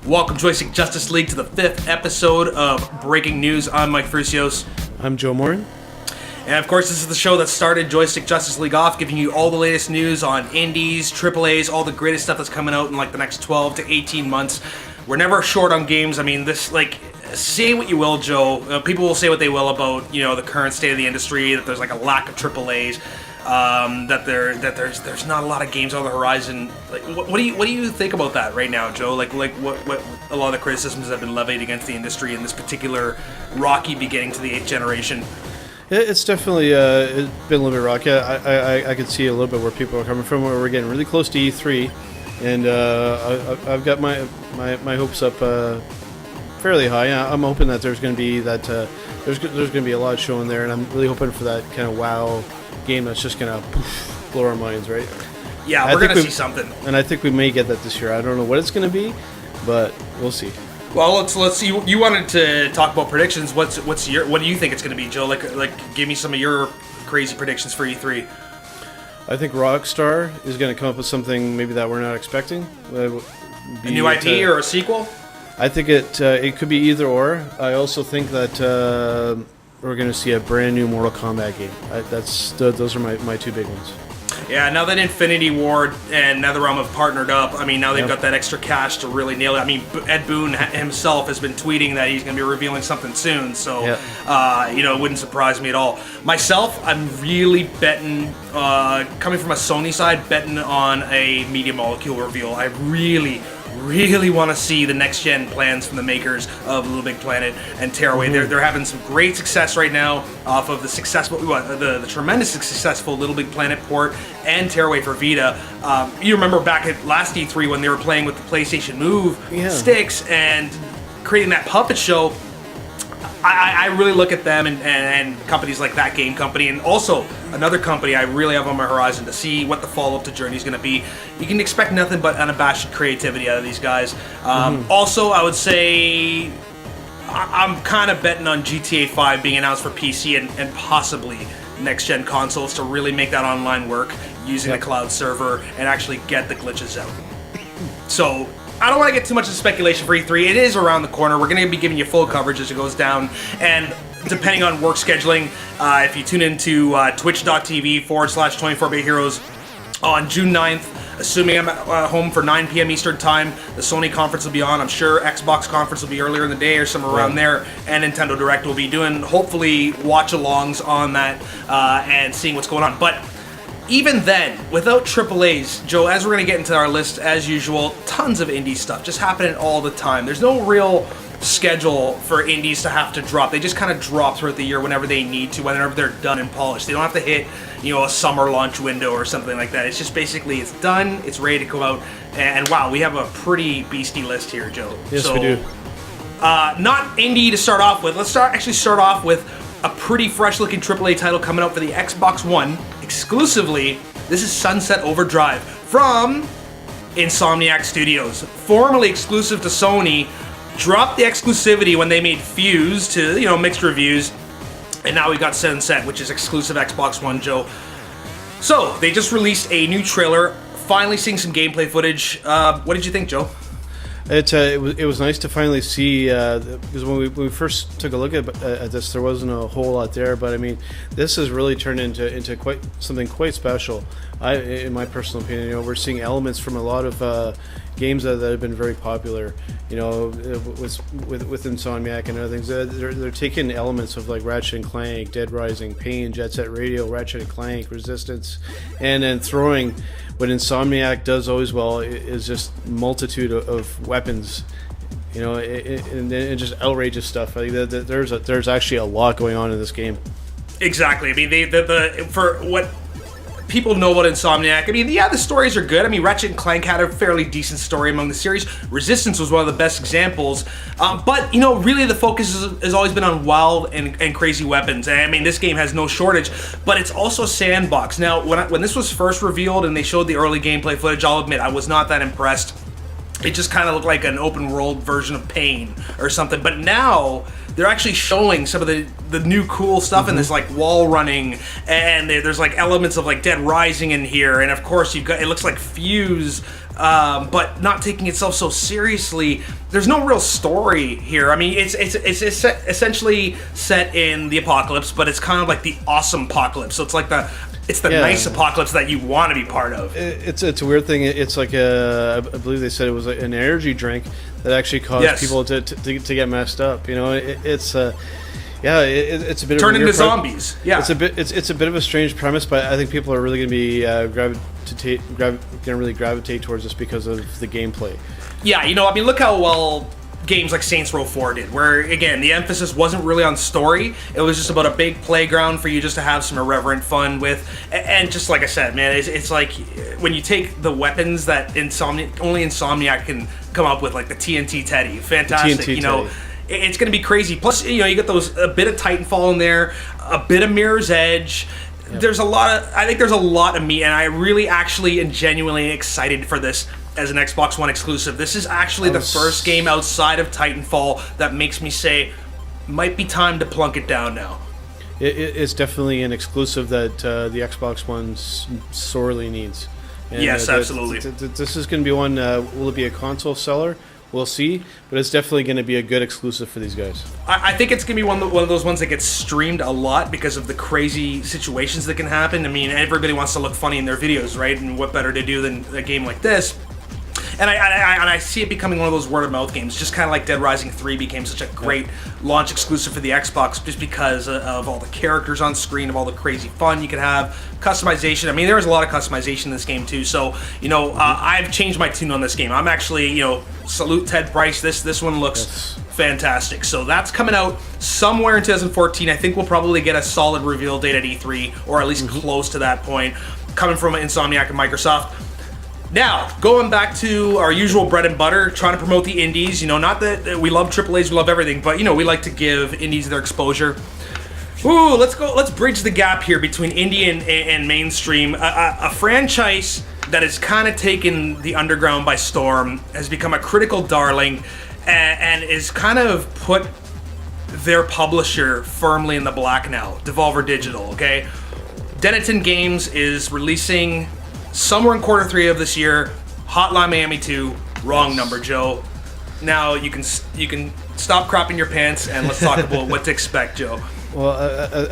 Welcome, Joystick Justice League, to the 5th episode of Breaking News. I'm Mike Frucios. I'm Joe Morin. And of course, this is the show that started Joystick Justice League off, giving you all the latest news on indies, AAAs, all the greatest stuff that's coming out in like the next 12 to 18 months. We're never short on games. I mean, this, like, say what you will, Joe. People will say what they will about, the current state of the industry, that there's like a lack of AAAs. That there's not a lot of games on the horizon. Like, what do you think about that right now, Joe? Like what a lot of the criticisms have been levied against the industry in this particular rocky beginning to the 8th generation. It's definitely it's been a little bit rocky. I could see a little bit where people are coming from. Where we're getting really close to E3, and I've got my hopes up fairly high. I'm hoping that there's going to be there's going to be a lot showing there, and I'm really hoping for that kind of WoW game that's just gonna blow our minds, right? Yeah, we're gonna see something, and I think we may get that this year. I don't know what it's gonna be, but we'll see. Well, let's see. You wanted to talk about predictions. What do you think it's gonna be, Joe? Like, give me some of your crazy predictions for E3. I think Rockstar is gonna come up with something maybe that we're not expecting. A new IP or a sequel? I think it could be either or. I also think that we're going to see a brand new Mortal Kombat game. Those are my two big ones. Yeah, now that Infinity Ward and NetherRealm have partnered up, I mean, now they've got that extra cash to really nail it. I mean, Ed Boon himself has been tweeting that he's going to be revealing something soon, so, it wouldn't surprise me at all. Myself, I'm really betting, coming from a Sony side, betting on a Media Molecule reveal. I really want to see the next-gen plans from the makers of Little Big Planet and Tearaway. Mm-hmm. They're having some great success right now off of the successful, the tremendously successful Little Big Planet port and Tearaway for Vita. You remember back at last E3 when they were playing with the PlayStation Move sticks and creating that puppet show. I really look at them and companies like That Game Company, and also another company I really have on my horizon to see what the follow-up to Journey is going to be. You can expect nothing but unabashed creativity out of these guys. Also, I would say I'm kind of betting on GTA 5 being announced for PC and possibly next-gen consoles to really make that online work using the cloud server and actually get the glitches out. So I don't want to get too much into speculation for E3. It is around the corner. We're going to be giving you full coverage as it goes down. And depending on work scheduling, if you tune into twitch.tv/24bit heroes on June 9th, assuming I'm at home for 9 p.m. Eastern Time, the Sony conference will be on. I'm sure Xbox conference will be earlier in the day or somewhere around there. And Nintendo Direct will be doing, hopefully, watch-alongs on that and seeing what's going on. But even then, without AAAs, Joe, as we're going to get into our list, as usual, tons of indie stuff just happening all the time. There's no real schedule for indies to have to drop. They just kind of drop throughout the year whenever they need to, whenever they're done and polished. They don't have to hit, a summer launch window or something like that. It's just basically, it's done, it's ready to go out, and wow, we have a pretty beastie list here, Joe. Yes, we do. Not indie to start off with. Let's start off with a pretty fresh-looking AAA title coming out for the Xbox One exclusively. This is Sunset Overdrive from Insomniac Studios, formerly exclusive to Sony. Dropped the exclusivity when they made Fuse to mixed reviews, and now we've got Sunset, which is exclusive Xbox One, Joe. So they just released a new trailer. Finally seeing some gameplay footage. What did you think, Joe? It was nice to finally see, because when we first took a look at this, there wasn't a whole lot there. But I mean, this has really turned into something quite special. In my personal opinion, we're seeing elements from a lot of games that have been very popular. With Insomniac and other things, they're taking elements of like Ratchet and Clank, Dead Rising, Pain, Jet Set Radio, Ratchet and Clank, Resistance, and then throwing what Insomniac does always well is just multitude of weapons, and just outrageous stuff. I think there's actually a lot going on in this game. Exactly. I mean, for what people know about Insomniac, I mean, the stories are good. I mean, Ratchet and Clank had a fairly decent story among the series. Resistance was one of the best examples. But, really the focus has always been on wild and crazy weapons. And I mean, this game has no shortage, but it's also sandbox. Now, when this was first revealed and they showed the early gameplay footage, I'll admit, I was not that impressed. It just kind of looked like an open world version of Pain or something. But now they're actually showing some of the new cool stuff in this, like wall running, and there's like elements of like Dead Rising in here, and of course it looks like Fuse but not taking itself so seriously. There's no real story here. I mean, it's essentially set in the apocalypse, but it's kind of like the awesome apocalypse. So it's like the nice apocalypse that you want to be part of. It's a weird thing. It's like I believe they said it was an energy drink that actually caused people to get messed up. You know, it's a bit turn of into zombies. Yeah, it's a bit of a strange premise, but I think people are really going to be gravitate towards this because of the gameplay. Yeah, you know, I mean, look how well games like Saints Row 4 did, where again the emphasis wasn't really on story. It was just about a big playground for you just to have some irreverent fun with. And just like I said, man, it's like when you take the weapons that only Insomniac can come up with, like the TNT Teddy, fantastic. TNT you know, Teddy. It's going to be crazy. Plus, you know, you get a bit of Titanfall in there, a bit of Mirror's Edge. Yep. I think there's a lot of meat, and I really actually and genuinely excited for this as an Xbox One exclusive. This is actually the first game outside of Titanfall that makes me say, might be time to plunk it down now. It's definitely an exclusive that the Xbox One sorely needs. And, yes, absolutely. This is going to be one, will it be a console seller? We'll see, but it's definitely going to be a good exclusive for these guys. I think it's going to be one of those ones that gets streamed a lot because of the crazy situations that can happen. I mean, everybody wants to look funny in their videos, right? And what better to do than a game like this? And I see it becoming one of those word-of-mouth games, just kind of like Dead Rising 3 became such a great launch exclusive for the Xbox just because of all the characters on screen, of all the crazy fun you could have, customization. I mean, there was a lot of customization in this game, too. So, you know, I've changed my tune on this game. I'm actually, you know, salute Ted Price. This one looks fantastic. So that's coming out somewhere in 2014. I think we'll probably get a solid reveal date at E3, or at least close to that point, coming from Insomniac and Microsoft. Now, going back to our usual bread and butter, trying to promote the indies. You know, not that we love AAAs, we love everything, but, you know, we like to give indies their exposure. Ooh, let's bridge the gap here between indie and mainstream. A franchise that has kind of taken the underground by storm, has become a critical darling, and is kind of put their publisher firmly in the black now. Devolver Digital, okay? Denton Games is releasing somewhere in Q3 of this year, Hotline Miami 2, wrong number, Joe. Now you can stop crapping your pants and let's talk about what to expect, Joe. Well,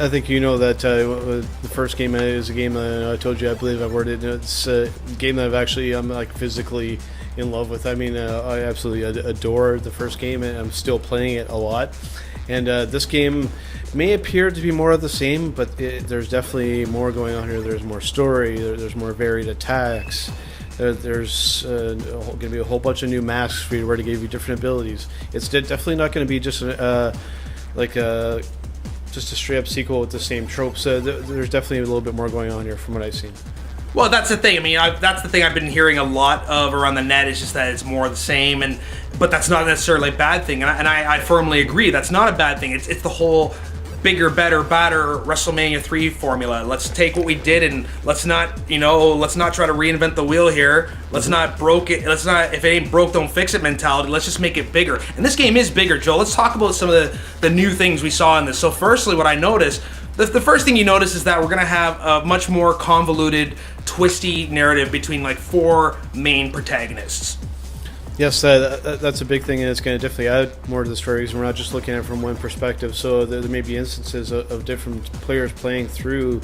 I think you know that the first game is a game I told you, I believe I've worded. It's a game that I'm like physically in love with. I mean, I absolutely adore the first game, and I'm still playing it a lot. And this game may appear to be more of the same, but there's definitely more going on here. There's more story. There's more varied attacks. There's going to be a whole bunch of new masks for you where to give you different abilities. It's definitely not going to be just just a straight up sequel with the same tropes. There's definitely a little bit more going on here from what I've seen. Well, that's the thing. I mean, that's the thing I've been hearing a lot of around the net, is just that it's more of the same, but that's not necessarily a bad thing. And I firmly agree. That's not a bad thing. It's the whole bigger, better, badder WrestleMania 3 formula. Let's take what we did and let's not try to reinvent the wheel here. Let's not broke it. Let's not, if it ain't broke, don't fix it mentality. Let's just make it bigger. And this game is bigger, Joe. Let's talk about some of the new things we saw in this. So firstly, what I noticed, the first thing you notice is that we're going to have a much more convoluted, twisty narrative between like 4 main protagonists. Yes, that's a big thing, and it's going to definitely add more to the stories. We're not just looking at it from one perspective, so there may be instances of different players playing through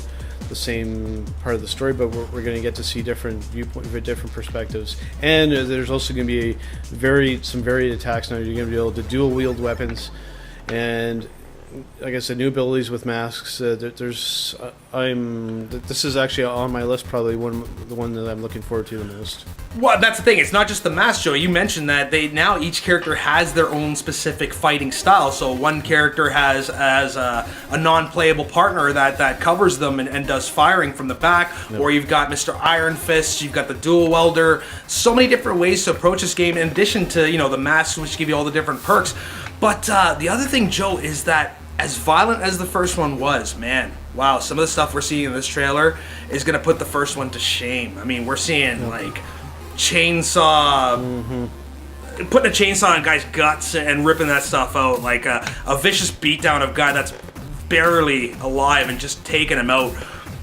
the same part of the story, but we're going to get to see different viewpoints, different perspectives. And there's also going to be some varied attacks now. You're going to be able to dual wield weapons, and like I said, new abilities with masks. This is actually on my list, probably the one that I'm looking forward to the most. Well, that's the thing. It's not just the mask, Joe. You mentioned that now each character has their own specific fighting style. So one character has a non-playable partner that covers them and does firing from the back. Yep. Or you've got Mr. Iron Fist. You've got the dual welder. So many different ways to approach this game. In addition to the masks, which give you all the different perks. But the other thing, Joe, is that as violent as the first one was, man, wow, some of the stuff we're seeing in this trailer is going to put the first one to shame. I mean, we're seeing, like, chainsaw, putting a chainsaw on a guy's guts and ripping that stuff out, like a vicious beatdown of a guy that's barely alive and just taking him out.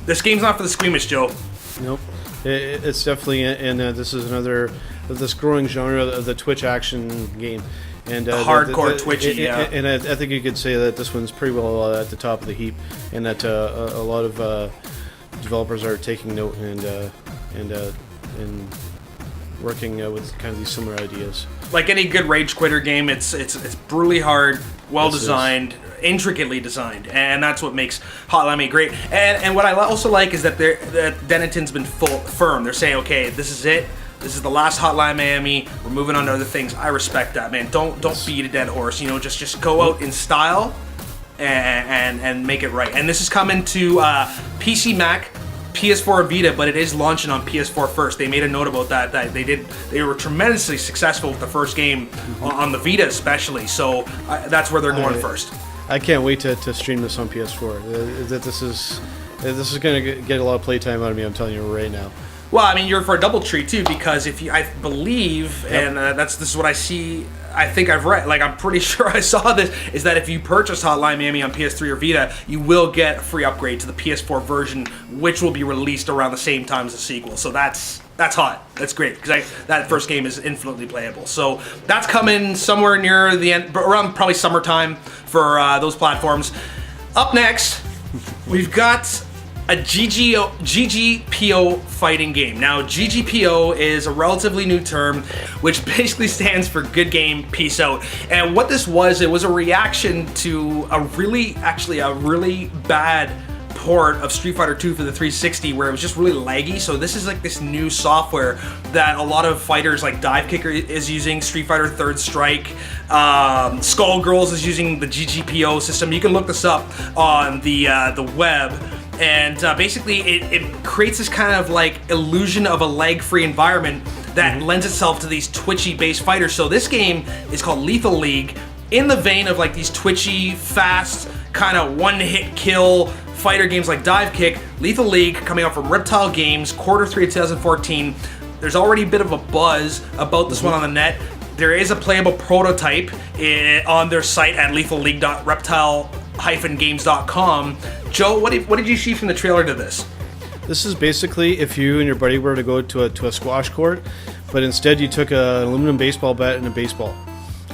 This game's not for the squeamish, Joe. Nope. It's definitely, and this is another this growing genre of the Twitch action game. And hardcore twitchy, yeah. And I think you could say that this one's pretty well at the top of the heap, and that a lot of developers are taking note and working with kind of these similar ideas. Like any good rage quitter game, it's brutally hard, well designed, intricately designed, and that's what makes Hotline Miami great. And what I also like is that Denington's been firm. They're saying, okay, this is it. This is the last Hotline Miami. We're moving on to other things. I respect that, man. Don't beat a dead horse. You know, just go out in style and make it right. And this is coming to PC, Mac, PS4, and Vita, but it is launching on PS4 first. They made a note about that they were tremendously successful with the first game on the Vita, especially. So that's where they're going first. I can't wait to stream this on PS4. This is going to get a lot of playtime out of me. I'm telling you right now. Well, I mean, you're for a double treat too, because I believe, and this is what I see. I think I've read, like I'm pretty sure I saw this, is that if you purchase Hotline Miami on PS3 or Vita, you will get a free upgrade to the PS4 version, which will be released around the same time as the sequel. So that's hot. That's great, because that first game is infinitely playable. So that's coming somewhere near the end, around probably summertime for those platforms. Up next, we've got a GGPO fighting game. Now, GGPO is a relatively new term, which basically stands for Good Game, Peace Out. And what this was, it was a reaction to a really bad port of Street Fighter 2 for the 360, where it was just really laggy. So this is like this new software that a lot of fighters like Dive Kicker is using, Street Fighter Third Strike, Skullgirls is using the GGPO system. You can look this up on the web. And basically, it creates this kind of like illusion of a lag-free environment that lends itself to these twitchy-based fighters. So this game is called Lethal League, in the vein of like these twitchy, fast, kind of one-hit kill fighter games like Dive Kick. Lethal League, coming out from Reptile Games, Q3 of 2014. There's already a bit of a buzz about this one on the net. There is a playable prototype on their site at lethalleague.reptile-games.com. Joe, what did you see from the trailer to this? This is basically if you and your buddy were to go to a squash court, but instead you took an aluminum baseball bat and a baseball,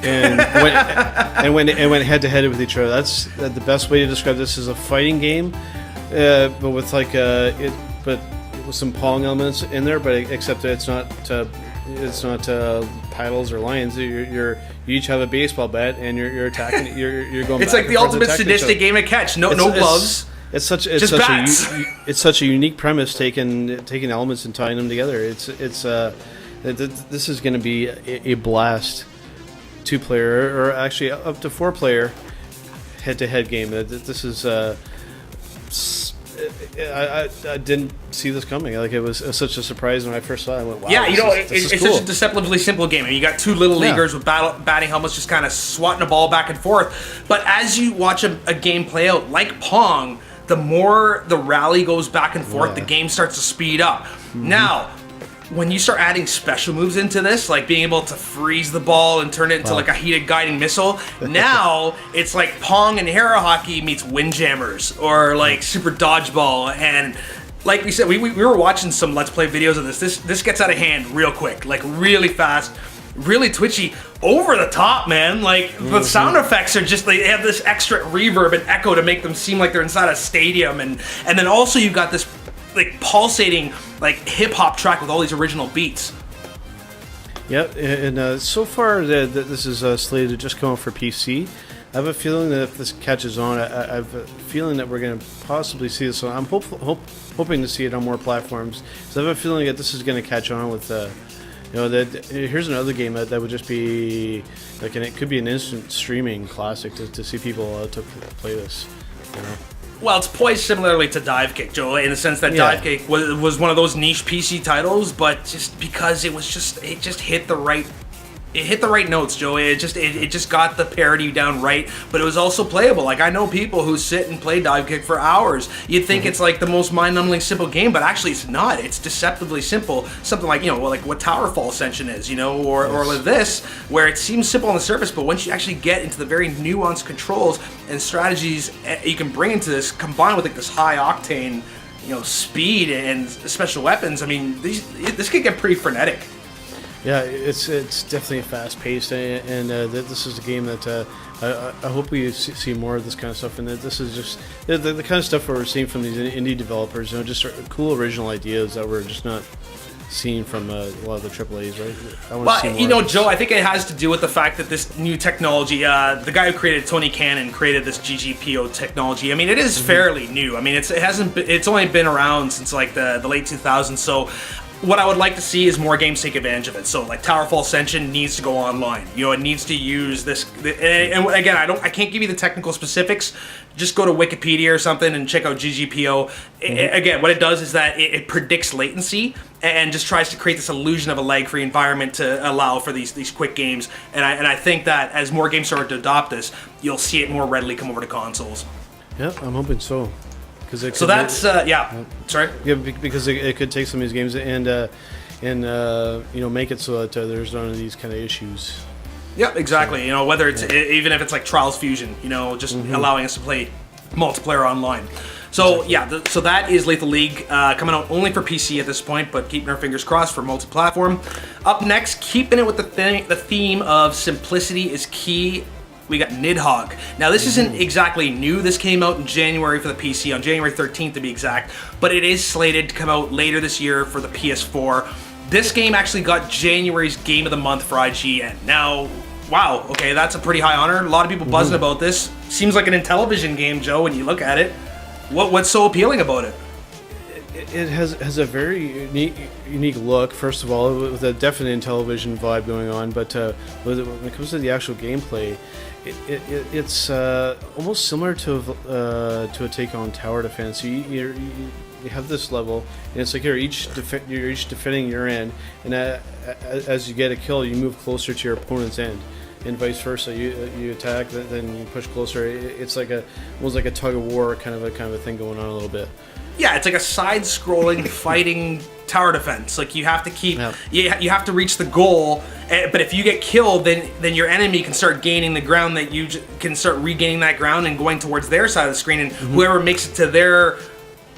and went head to head with each other. That's the best way to describe this. Is a fighting game, but with like but with some Pong elements in there. But except that it's not paddles or lines. You each have a baseball bat and you're attacking. You're going. It's like the ultimate sadistic game of catch. No gloves. It's such a unique premise, taking elements and tying them together. This is going to be a blast. 2-player, or actually up to 4-player, head-to-head game. This is. I didn't see this coming. Like, it was such a surprise when I first saw it. I went, wow. Yeah, it's cool. Such a deceptively simple game. I mean, you got two little leaguers with batting helmets just kind of swatting a ball back and forth. But as you watch a game play out, like Pong, the more the rally goes back and forth, the game starts to speed up. Now, when you start adding special moves into this, like being able to freeze the ball and turn it into like a heated guiding missile, now it's like Pong and Hero Hockey meets Windjammers, or like Super Dodgeball. And like we said, we were watching some Let's Play videos of this. This gets out of hand real quick, like really fast, really twitchy, over the top, man. Like the sound effects are just, they have this extra reverb and echo to make them seem like they're inside a stadium, and then also you got this like pulsating like hip hop track with all these original beats. Yep, and so far this is slated to just come out for PC. I have a feeling that if this catches on, I have a feeling that we're going to possibly see this on. I'm hoping to see it on more platforms. So I have a feeling that this is going to catch on with, here's another game that would just be like, and it could be an instant streaming classic to see people to play this. You know? Well, it's poised similarly to Dive Kick, Joe, in the sense that Dive Kick was one of those niche PC titles, but just because it just hit the right. It hit the right notes, Joe. It just got the parody down right, but it was also playable. Like, I know people who sit and play Dive Kick for hours. You'd think it's like the most mind-numbing simple game, but actually it's not. It's deceptively simple. Something like, like what Towerfall Ascension is, or like this, where it seems simple on the surface, but once you actually get into the very nuanced controls and strategies you can bring into this, combined with like this high-octane, speed and special weapons, I mean, this could get pretty frenetic. Yeah, it's definitely fast paced, and this is a game that I hope we see more of this kind of stuff. And that this is just the kind of stuff we're seeing from these indie developers. Just cool original ideas that we're just not seeing from a lot of the AAAs, right? Well, Joe, I think it has to do with the fact that this new technology, the guy who created Tony Cannon created this GGPO technology. I mean, it is fairly new. I mean, it's only been around since like the late 2000s. So what I would like to see is more games take advantage of it. So like Towerfall Ascension needs to go online. It needs to use this. And again, I can't give you the technical specifics. Just go to Wikipedia or something and check out GGPO. Again, what it does is that it predicts latency and just tries to create this illusion of a lag-free environment to allow for these quick games. And I think that as more games start to adopt this, you'll see it more readily come over to consoles. Yeah, I'm hoping so. Sorry. Yeah, because it could take some of these games and make it so that there's none of these kind of issues. Yep, exactly. Whether it's even if it's like Trials Fusion, just allowing us to play multiplayer online. So so that is Lethal League coming out only for PC at this point, but keeping our fingers crossed for multi-platform. Up next, keeping it with the theme of simplicity is key. We got Nidhogg. Now, this isn't exactly new. This came out in January for the PC, on January 13th to be exact, but it is slated to come out later this year for the PS4. This game actually got January's Game of the Month for IGN. Now, wow, okay, that's a pretty high honor. A lot of people buzzing about this. Seems like an Intellivision game, Joe, when you look at it. What's so appealing about it? It has a very unique look, first of all, with a definite Intellivision vibe going on, but when it comes to the actual gameplay, it's almost similar to a take on tower defense. You have this level, and it's like you're each defending your end, and as you get a kill, you move closer to your opponent's end, and vice versa. You attack, then you push closer. It's like almost like a tug of war kind of a thing going on a little bit. Yeah, it's like a side-scrolling fighting tower defense. Like you have to you have to reach the goal. But if you get killed, then your enemy can start gaining the ground. That you can start regaining that ground and going towards their side of the screen. And whoever makes it to their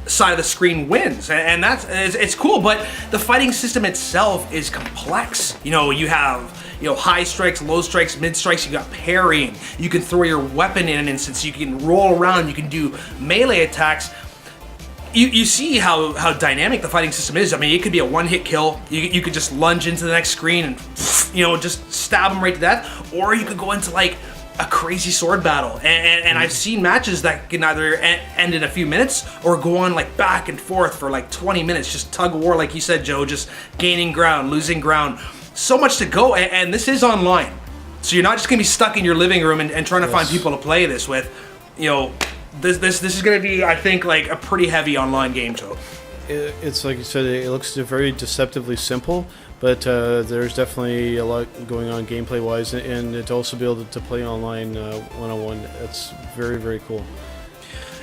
side of the screen wins. And it's cool. But the fighting system itself is complex. You have high strikes, low strikes, mid strikes. You got parrying. You can throw your weapon in an instance. You can roll around. You can do melee attacks. You see how dynamic the fighting system is. I mean, it could be a one-hit kill. You could just lunge into the next screen and just stab them right to death, or you could go into like a crazy sword battle. And I've seen matches that can either end in a few minutes or go on like back and forth for like 20 minutes, just tug of war, like you said, Joe, just gaining ground, losing ground. So much to go, and this is online, so you're not just gonna be stuck in your living room and trying to find people to play this with. This is going to be, I think, like a pretty heavy online game, Joe. It's like you said, it looks very deceptively simple, but there's definitely a lot going on gameplay-wise, and to also be able to play online one-on-one, that's very, very cool.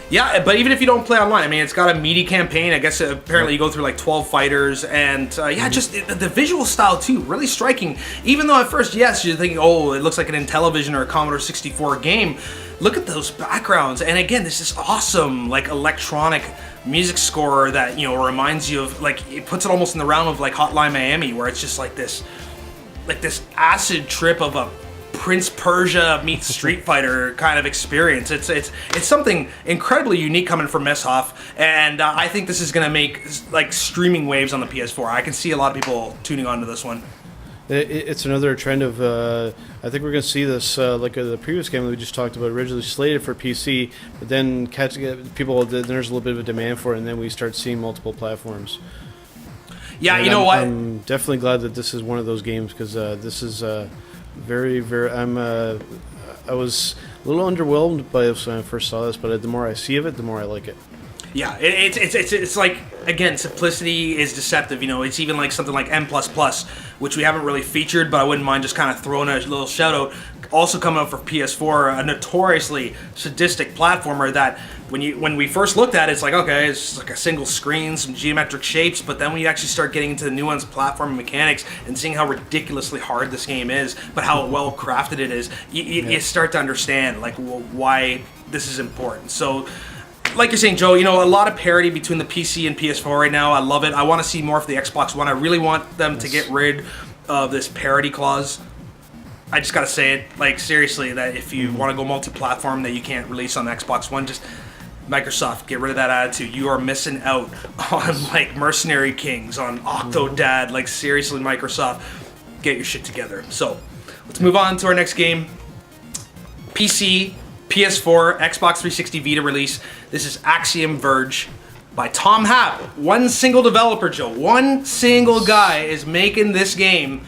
Yeah, but even if you don't play online, I mean, it's got a meaty campaign. I guess apparently you go through like 12 fighters, and just the visual style too, really striking. Even though at first, yes, you're thinking, oh, it looks like an Intellivision or a Commodore 64 game. Look at those backgrounds, and again, this is awesome, like electronic music score that reminds you of, like, it puts it almost in the realm of like Hotline Miami, where it's just like this acid trip of a Prince Persia meets Street Fighter kind of experience. It's something incredibly unique coming from Messhoff, and I think this is going to make like streaming waves on the PS4. I can see a lot of people tuning on to this one. It's another trend of, I think we're going to see this, like the previous game that we just talked about, originally slated for PC, but then there's a little bit of a demand for it, and then we start seeing multiple platforms. Yeah, and you know what? I'm definitely glad that this is one of those games, because this is very, very, I was a little underwhelmed by this when I first saw this, but the more I see of it, the more I like it. Yeah, it's like, again, simplicity is deceptive. It's even like something like M++, which we haven't really featured, but I wouldn't mind just kind of throwing a little shout out. Also coming out for PS4, a notoriously sadistic platformer that when we first looked at it, it's like, okay, it's just like a single screen, some geometric shapes, but then when you actually start getting into the nuanced platform mechanics and seeing how ridiculously hard this game is, but how well crafted it is, you start to understand like why this is important. So, like you're saying, Joe, a lot of parity between the PC and PS4 right now. I love it. I want to see more of the Xbox One. I really want them to get rid of this parity clause. I just gotta say it, like, seriously, that if you want to go multi-platform that you can't release on Xbox One, just Microsoft, get rid of that attitude. You are missing out on, like, Mercenary Kings, on Octodad. Like, seriously, Microsoft, get your shit together. So, let's move on to our next game. PC, PS4, Xbox 360 Vita release. This is Axiom Verge by Tom Happ. One single developer, Joe. One single guy is making this game.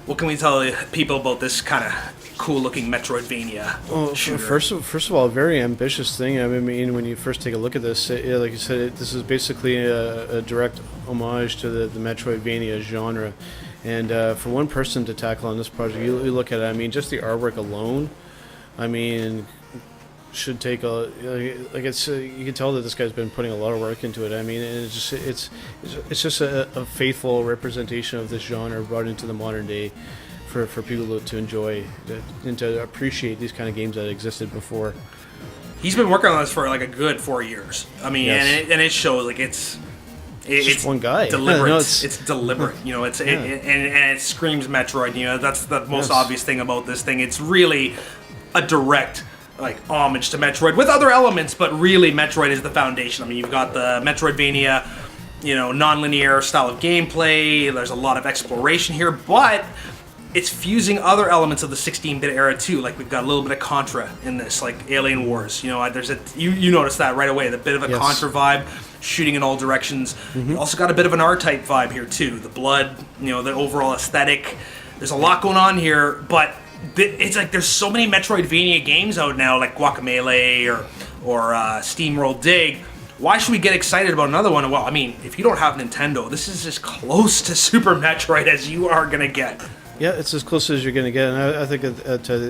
What can we tell people about this kind of cool-looking Metroidvania shooter? First of all, a very ambitious thing. I mean, when you first take a look at this, like you said, this is basically a direct homage to the Metroidvania genre. And for one person to tackle on this project, you look at it, I mean, just the artwork alone, I mean, should take a, like, it's you can tell that this guy's been putting a lot of work into it. I mean, it's just a faithful representation of this genre brought into the modern day for people to enjoy and to appreciate these kind of games that existed before. He's been working on this for like a good 4 years. I mean, yes. and it shows like it's just one guy. Deliberate. No, it's deliberate. You know, and it screams Metroid. You know, that's the most obvious thing about this thing. It's really a direct, like, homage to Metroid with other elements, but really Metroid is the foundation. I mean, you've got the Metroidvania, you know, non-linear style of gameplay. There's a lot of exploration here, but it's fusing other elements of the 16-bit era too. Like, we've got a little bit of Contra in this, like Alien Wars. You know, there's you notice that right away. The bit of a Contra vibe, shooting in all directions. You also got a bit of an R-Type vibe here too. The blood, you know, the overall aesthetic. There's a lot going on here, but it's like there's so many Metroidvania games out now, like Guacamelee or SteamWorld Dig. Why should we get excited about another one? Well, I mean, if you don't have Nintendo, this is as close to Super Metroid as you are gonna get. Yeah, it's as close as you're going to get, and I think you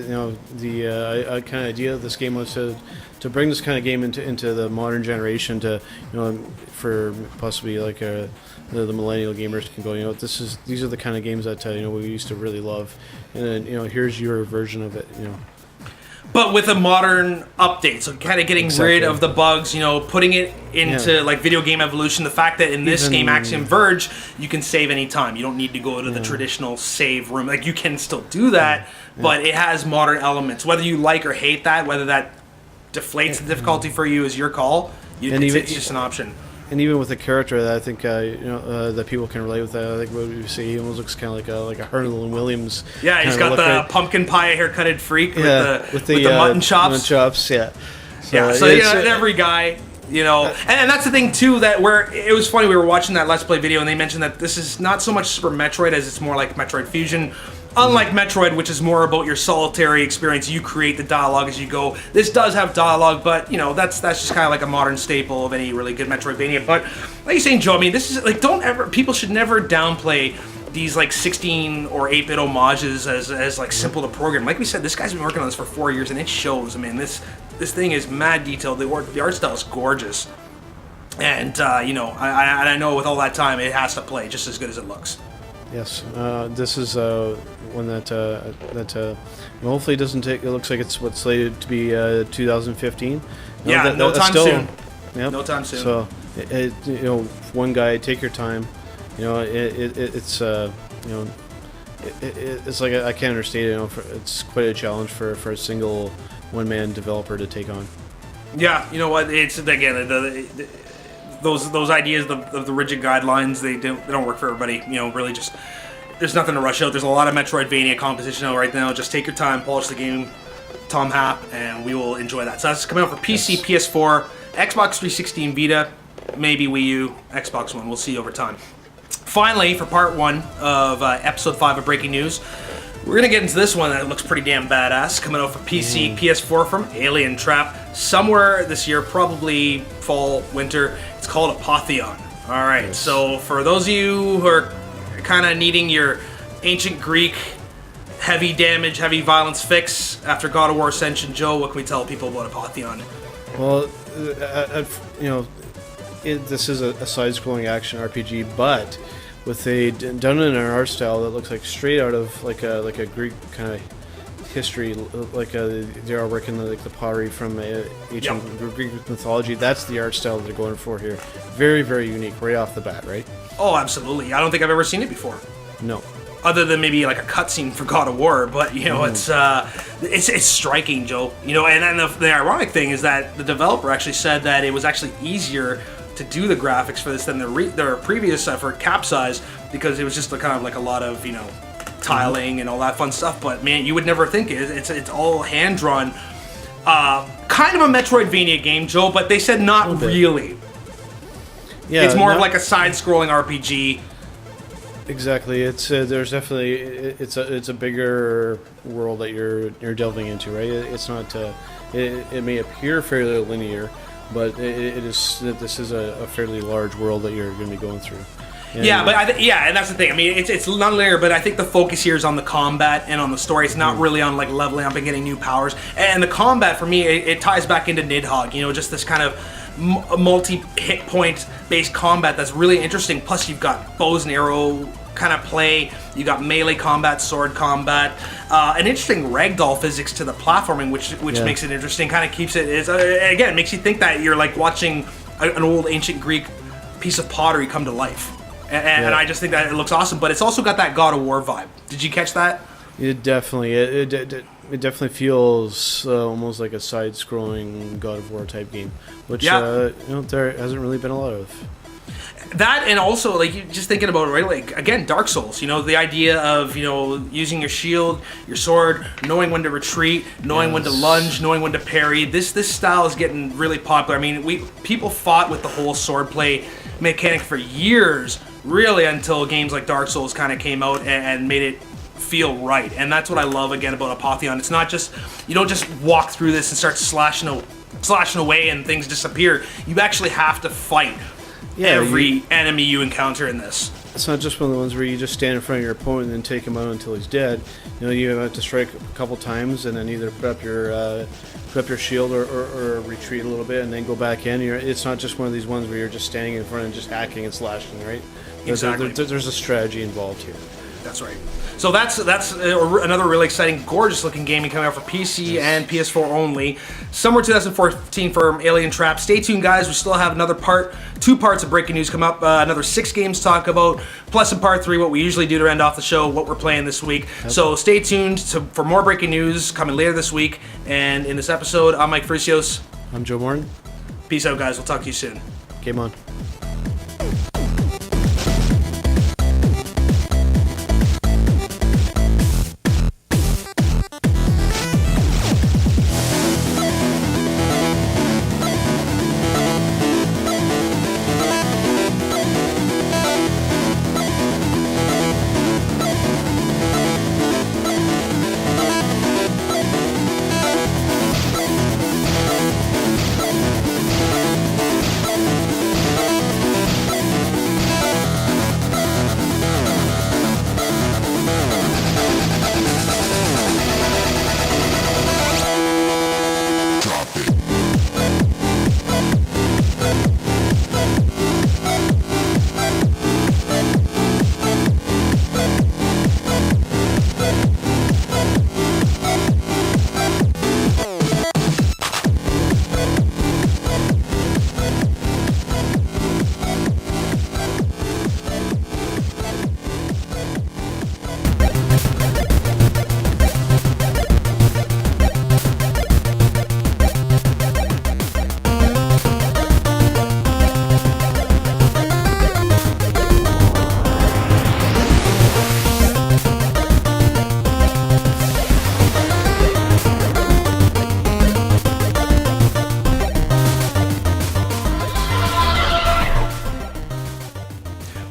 know, the kind of idea of this game was to bring this kind of game into the modern generation, to, you know, for possibly like the millennial gamers can go, you know, these are the kind of games that you know, we used to really love, and then, you know, here's your version of it, you know. But with a modern update, so kind of getting rid of the bugs, you know, putting it into like video game evolution. The fact that in this game, Axiom Verge, you can save any time. You don't need to go to the traditional save room. Like, you can still do that, but it has modern elements. Whether you like or hate that, whether that deflates the difficulty for you is your call. It's just an option. And even with the character, that I think you know, that people can relate with that. I think what we see, he almost looks kind of like a Harlan Williams. Yeah, he's got the pumpkin pie haircutted freak with the mutton chops. Mutton chops, yeah. So every guy, you know, and that's the thing too, that where it was funny. We were watching that Let's Play video, and they mentioned that this is not so much Super Metroid as it's more like Metroid Fusion. Unlike Metroid, which is more about your solitary experience, you create the dialogue as you go. This does have dialogue, but, you know, that's just kind of like a modern staple of any really good Metroidvania. But like you're saying, Joe, I mean, this is like, people should never downplay these like 16 or 8-bit homages as like simple to program. Like we said, this guy's been working on this for 4 years, and it shows. I mean, this thing is mad detailed. The art style is gorgeous, and you know, I know with all that time, it has to play just as good as it looks. Yes, this is one that hopefully doesn't take. It looks like it's what's slated to be 2015. Yeah, no time soon. Yep. No time soon. So, you know, one guy, take your time. You know, it's you know, it's like I can't understate it. You know, it's quite a challenge for a single one-man developer to take on. Yeah, you know what? It's again those ideas of the rigid guidelines. They don't work for everybody. You know, really just. There's nothing to rush out. There's a lot of Metroidvania composition out right now. Just take your time, polish the game, Tom Happ, and we will enjoy that. So that's coming out for PC, PS4, Xbox 360 and Vita, maybe Wii U, Xbox One. We'll see over time. Finally, for part 1 of episode 5 of Breaking News, we're going to get into this one that looks pretty damn badass. Coming out for PC, PS4 from Alien Trap. Somewhere this year, probably fall, winter. It's called Apotheon. All right, so for those of you who are kind of needing your ancient Greek heavy damage, heavy violence fix after God of War Ascension, Joe, what can we tell people about Apotheon? Well, you know, this is a side-scrolling action RPG, but with done in an art style that looks like straight out of like a Greek kind of history, like they are working like the pottery from ancient Greek mythology. That's the art style they're going for here. Very, very unique right off the bat, right? Oh, absolutely. I don't think I've ever seen it before. No. other than maybe like a cutscene for God of War. But you know, it's striking, Joe. You know, and then the ironic thing is that the developer actually said that it was actually easier to do the graphics for this than their previous effort, Capsize, because it was just kind of like a lot of, you know, tiling and all that fun stuff. But man, you would never think it's all hand drawn. Kind of a Metroidvania game, Joe, but they said not really. Yeah, it's more of like a side-scrolling RPG. Exactly. It's there's definitely it's a bigger world that you're delving into, right? It's not it may appear fairly linear, but this is a fairly large world that you're going to be going through. And and that's the thing. I mean, it's non-linear, but I think the focus here is on the combat and on the story. It's not really on like leveling up and getting new powers. And the combat for me, it ties back into Nidhogg. You know, just this kind of multi-hit point based combat that's really interesting. Plus, you've got bows and arrow kind of play. You got melee combat, sword combat, an interesting ragdoll physics to the platforming, which makes it interesting. Kind of keeps it again, it makes you think that you're like watching an old ancient Greek piece of pottery come to life. And I just think that it looks awesome, but it's also got that God of War vibe. Did you catch that? It definitely it definitely feels almost like a side-scrolling God of War type game, which there hasn't really been a lot of. That, and also like you just thinking about it, right? Like again, Dark Souls. You know, the idea of, you know, using your shield, your sword, knowing when to retreat, knowing when to lunge, knowing when to parry. This style is getting really popular. I mean, people fought with the whole sword play mechanic for years, really, until games like Dark Souls kind of came out and made it feel right. And that's what I love again about Apotheon. It's not just, you don't just walk through this and start slashing away and things disappear. You actually have to fight every enemy you encounter in this. It's not just one of the ones where you just stand in front of your opponent and then take him out until he's dead. You know, you have to strike a couple times and then either put up your shield or retreat a little bit and then go back in. It's not just one of these ones where you're just standing in front and just hacking and slashing, right? Exactly. There's a strategy involved here. That's right. So that's another really exciting, gorgeous-looking game coming out for PC and PS4 only. Summer 2014 from Alien Trap. Stay tuned, guys. We still have two parts of breaking news come up. Another 6 games to talk about, plus in part 3, what we usually do to end off the show, what we're playing this week. Okay. So stay tuned for more breaking news coming later this week. And in this episode, I'm Mike Frisios. I'm Joe Morton. Peace out, guys. We'll talk to you soon. Game on.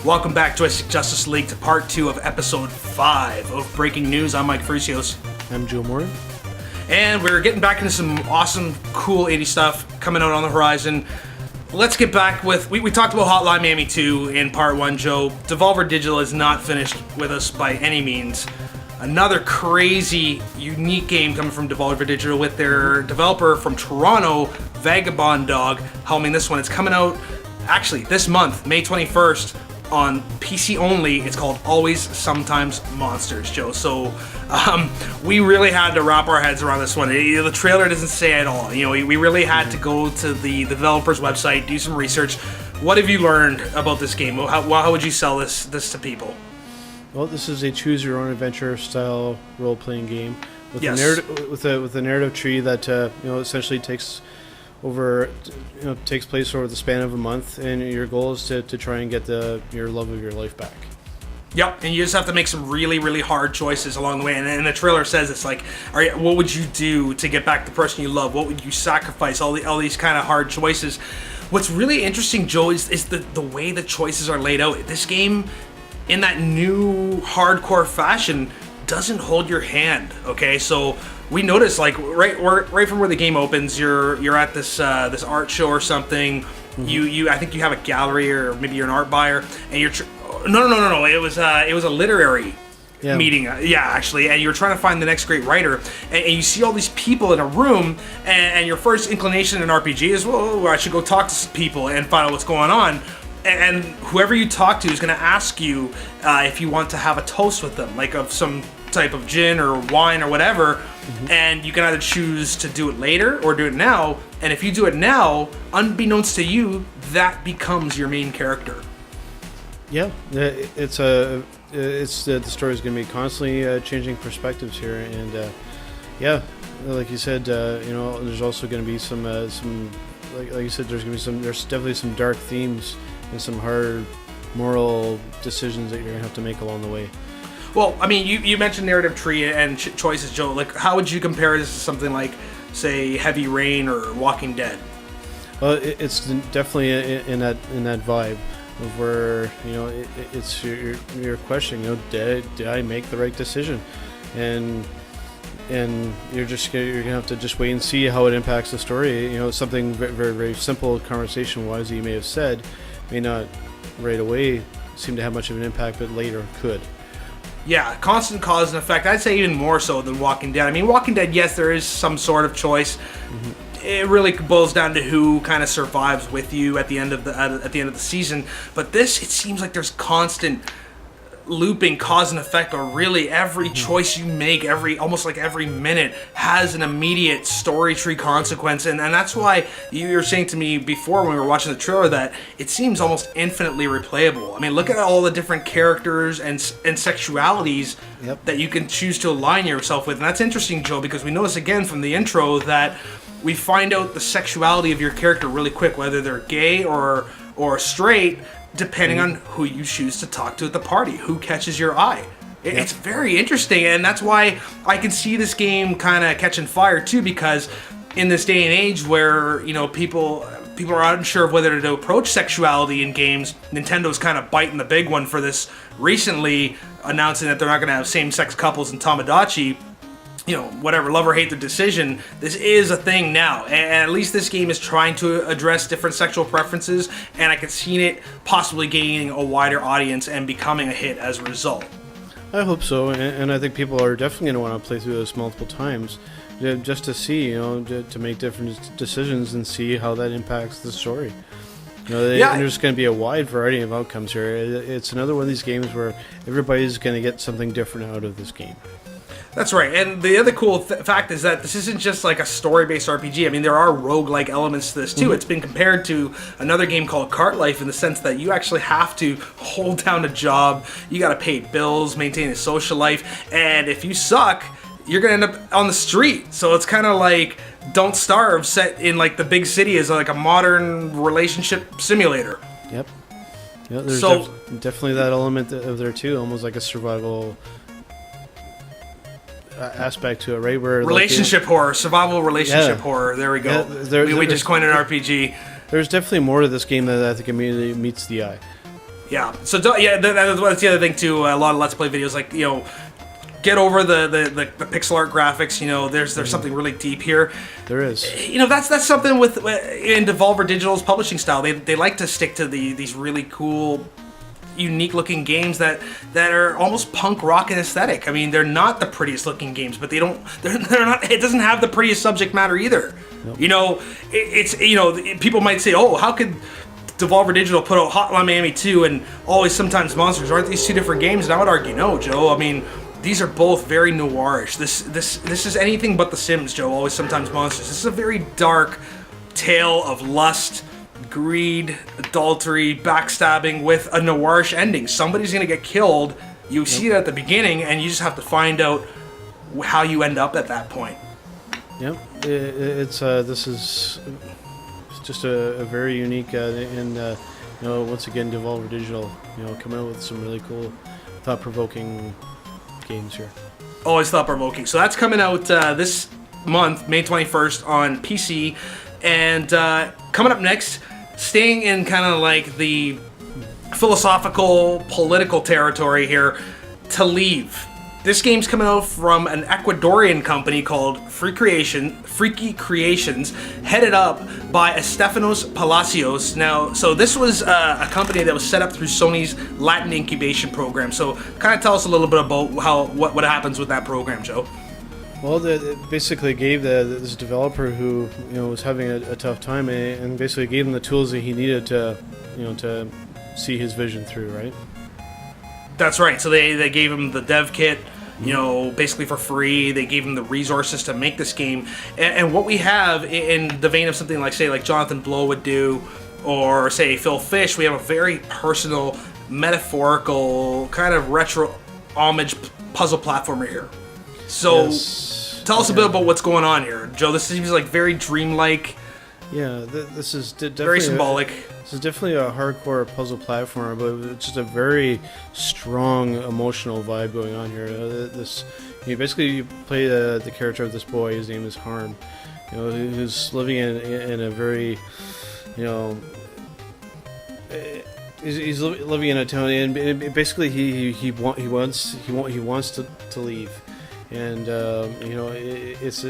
Welcome back to Justice League, to part 2 of episode 5 of Breaking News. I'm Mike Frisios. I'm Joe Morton. And we're getting back into some awesome, cool 80s stuff coming out on the horizon. Let's get back with, we talked about Hotline Miami 2 in part 1, Joe. Devolver Digital is not finished with us by any means. Another crazy, unique game coming from Devolver Digital with their developer from Toronto, Vagabond Dog, helming this one. It's coming out, actually, this month, May 21st, on PC only. It's called Always Sometimes Monsters, Joe. So we really had to wrap our heads around this one. The trailer doesn't say it all. You know, we really had to go to the developer's website, do some research. What have you learned about this game? How would you sell this to people? Well, this is a choose your own adventure style role playing game with Yes. a narrative tree that essentially takes place over the span of a month, and your goal is to try and get your love of your life back. Yep, and you just have to make some really, really hard choices along the way. And the trailer says it's like, what would you do to get back the person you love? What would you sacrifice? All these kind of hard choices. What's really interesting, Joe, is the way the choices are laid out. This game, in that new hardcore fashion, doesn't hold your hand. Okay, so we notice like right from where the game opens, you're at this art show or something. Mm-hmm. I think you have a gallery, or maybe you're an art buyer, and you're. No. It was a literary meeting. Actually, and you're trying to find the next great writer, and you see all these people in a room, and your first inclination in RPG is, well, I should go talk to some people and find out what's going on. And whoever you talk to is going to ask you if you want to have a toast with them, like of some type of gin or wine or whatever. Mm-hmm. And you can either choose to do it later or do it now. And if you do it now, unbeknownst to you, that becomes your main character. Yeah, the story is going to be constantly changing perspectives here, and like you said, there's also going to be some like you said, there's definitely some dark themes and some hard moral decisions that you're going to have to make along the way. Well, I mean, you mentioned narrative tree and choices, Joe. Like, how would you compare this to something like, say, Heavy Rain or Walking Dead? Well, it's definitely in that vibe of where it's your question. Did I make the right decision? And you're gonna have to just wait and see how it impacts the story. Something very, very, very simple conversation-wise that you may have said may not right away seem to have much of an impact, but later could. Yeah, constant cause and effect. I'd say even more so than Walking Dead. I mean, Walking Dead, yes, there is some sort of choice. Mm-hmm. It really boils down to who kind of survives with you at the end of the season. But this, it seems like there's constant looping cause and effect, or really every choice you make, almost like every minute, has an immediate story tree consequence. And that's why you were saying to me before when we were watching the trailer that it seems almost infinitely replayable. I mean, look at all the different characters and sexualities that you can choose to align yourself with. And that's interesting, Joe, because we notice again from the intro that we find out the sexuality of your character really quick, whether they're gay or straight, depending on who you choose to talk to at the party, who catches your eye. It's very interesting, and that's why I can see this game kind of catching fire too, because in this day and age where people are unsure of whether to approach sexuality in games, Nintendo's kind of biting the big one for this recently, announcing that they're not going to have same-sex couples in Tamagotchi. Whatever, love or hate their decision, this is a thing now. And at least this game is trying to address different sexual preferences, and I can see it possibly gaining a wider audience and becoming a hit as a result. I hope so, and I think people are definitely going to want to play through this multiple times just to see, to make different decisions and see how that impacts the story. There's going to be a wide variety of outcomes here. It's another one of these games where everybody's going to get something different out of this game. That's right, and the other cool fact is that this isn't just like a story-based RPG. I mean, there are roguelike elements to this too. It's been compared to another game called Cart Life in the sense that you actually have to hold down a job, you gotta pay bills, maintain a social life, and if you suck, you're gonna end up on the street. So it's kind of like Don't Starve set in like the big city as like a modern relationship simulator. Yep. Yeah, there's definitely that element of there too, almost like a survival aspect to it, right? Where relationship horror, survival relationship horror. There we go. Yeah, we just coined an RPG. There's definitely more to this game that I think immediately meets the eye. Yeah. So that's the other thing too. A lot of Let's Play videos, like get over the pixel art graphics. There's something really deep here. There is. That's something with in Devolver Digital's publishing style. They like to stick to these really cool, unique looking games that are almost punk rock in aesthetic. I mean, they're not the prettiest looking games, but they're not, it doesn't have the prettiest subject matter either. Nope. It's people might say, oh, how could Devolver Digital put out Hotline Miami 2 and Always Sometimes Monsters? Aren't these two different games? And I would argue no, Joe. I mean, these are both very noirish. This is anything but The Sims, Joe. Always Sometimes Monsters. This is a very dark tale of lust, greed, adultery, backstabbing with a noirish ending. Somebody's going to get killed You see it at the beginning, and you just have to find out how you end up at that point. Yep, this is just a very unique and once again, Devolver Digital, coming out with some really cool, thought-provoking games here. Always thought-provoking. So that's coming out this month, May 21st on PC, and coming up next, staying in kind of like the philosophical, political territory here, To Leave. This game's coming out from an Ecuadorian company called Freaky Creations, headed up by Estefanos Palacios. Now, so this was a company that was set up through Sony's Latin incubation program. So, kind of tell us a little bit about what happens with that program, Joe. Well, they basically gave this developer who was having a tough time, and basically gave him the tools that he needed to see his vision through, right? That's right. So they gave him the dev kit, basically for free. They gave him the resources to make this game. And what we have in the vein of something like, say, like Jonathan Blow would do, or say Phil Fish, we have a very personal, metaphorical, kind of retro homage puzzle platformer here. So tell us a bit about what's going on here, Joe. This seems like very dreamlike. Yeah, this is definitely very symbolic. This is definitely a hardcore puzzle platformer, but it's just a very strong emotional vibe going on here. You play the character of this boy. His name is Harm. Who's living in a very, he's living in a town, and basically he wants to leave, and it's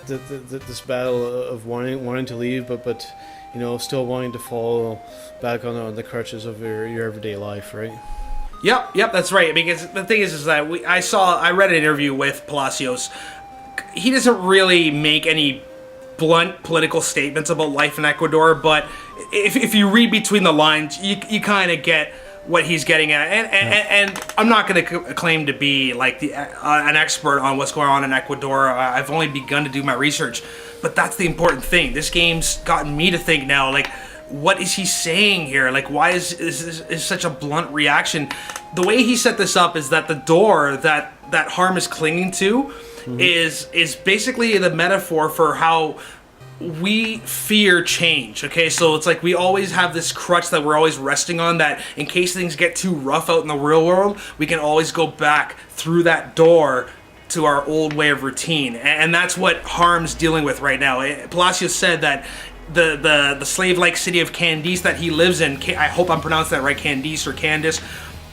this battle of wanting to leave, but still wanting to fall back on the crutches of your everyday life, right? Yep, that's right. Because the thing is that I read an interview with Palacios. He doesn't really make any blunt political statements about life in Ecuador, but if you read between the lines, you kind of get what he's getting at. And I'm not going to claim to be like an expert on what's going on in Ecuador. I've only begun to do my research, but that's the important thing. This game's gotten me to think now, like, what is he saying here? Like, why is such a blunt reaction? The way he set this up is that the door that Harm is clinging to is basically the metaphor for how we fear change. Okay, so it's like we always have this crutch that we're always resting on, that in case things get too rough out in the real world, we can always go back through that door to our old way of routine. And that's what Harm's dealing with right now. Palacios said that the slave-like city of Candice that he lives in, I hope I'm pronouncing that right, Candice or Candice,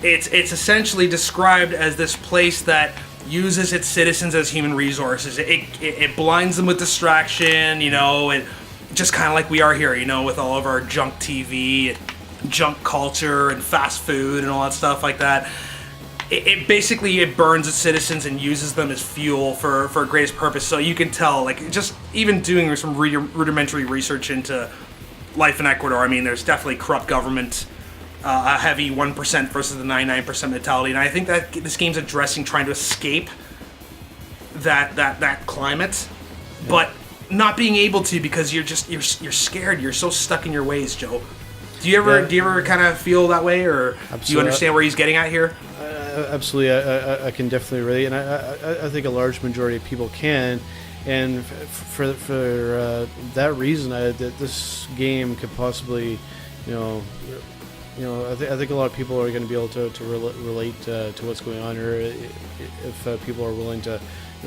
it's essentially described as this place that uses its citizens as human resources. It blinds them with distraction, it just kind of like we are here, with all of our junk TV, and junk culture, and fast food, and all that stuff like that. It basically burns its citizens and uses them as fuel for a greatest purpose. So you can tell, like, just even doing some rudimentary research into life in Ecuador, I mean, there's definitely corrupt government, a heavy 1% versus the 99% mentality, and I think that this game's addressing trying to escape that climate, but not being able to because you're scared. You're so stuck in your ways, Joe. Do you ever kind of feel that way, or Absolutely. Do you understand where he's getting at here? Absolutely, I can definitely relate, and I think a large majority of people can, and for that reason, this game could possibly, I think a lot of people are going to be able to relate to what's going on here. If people are willing to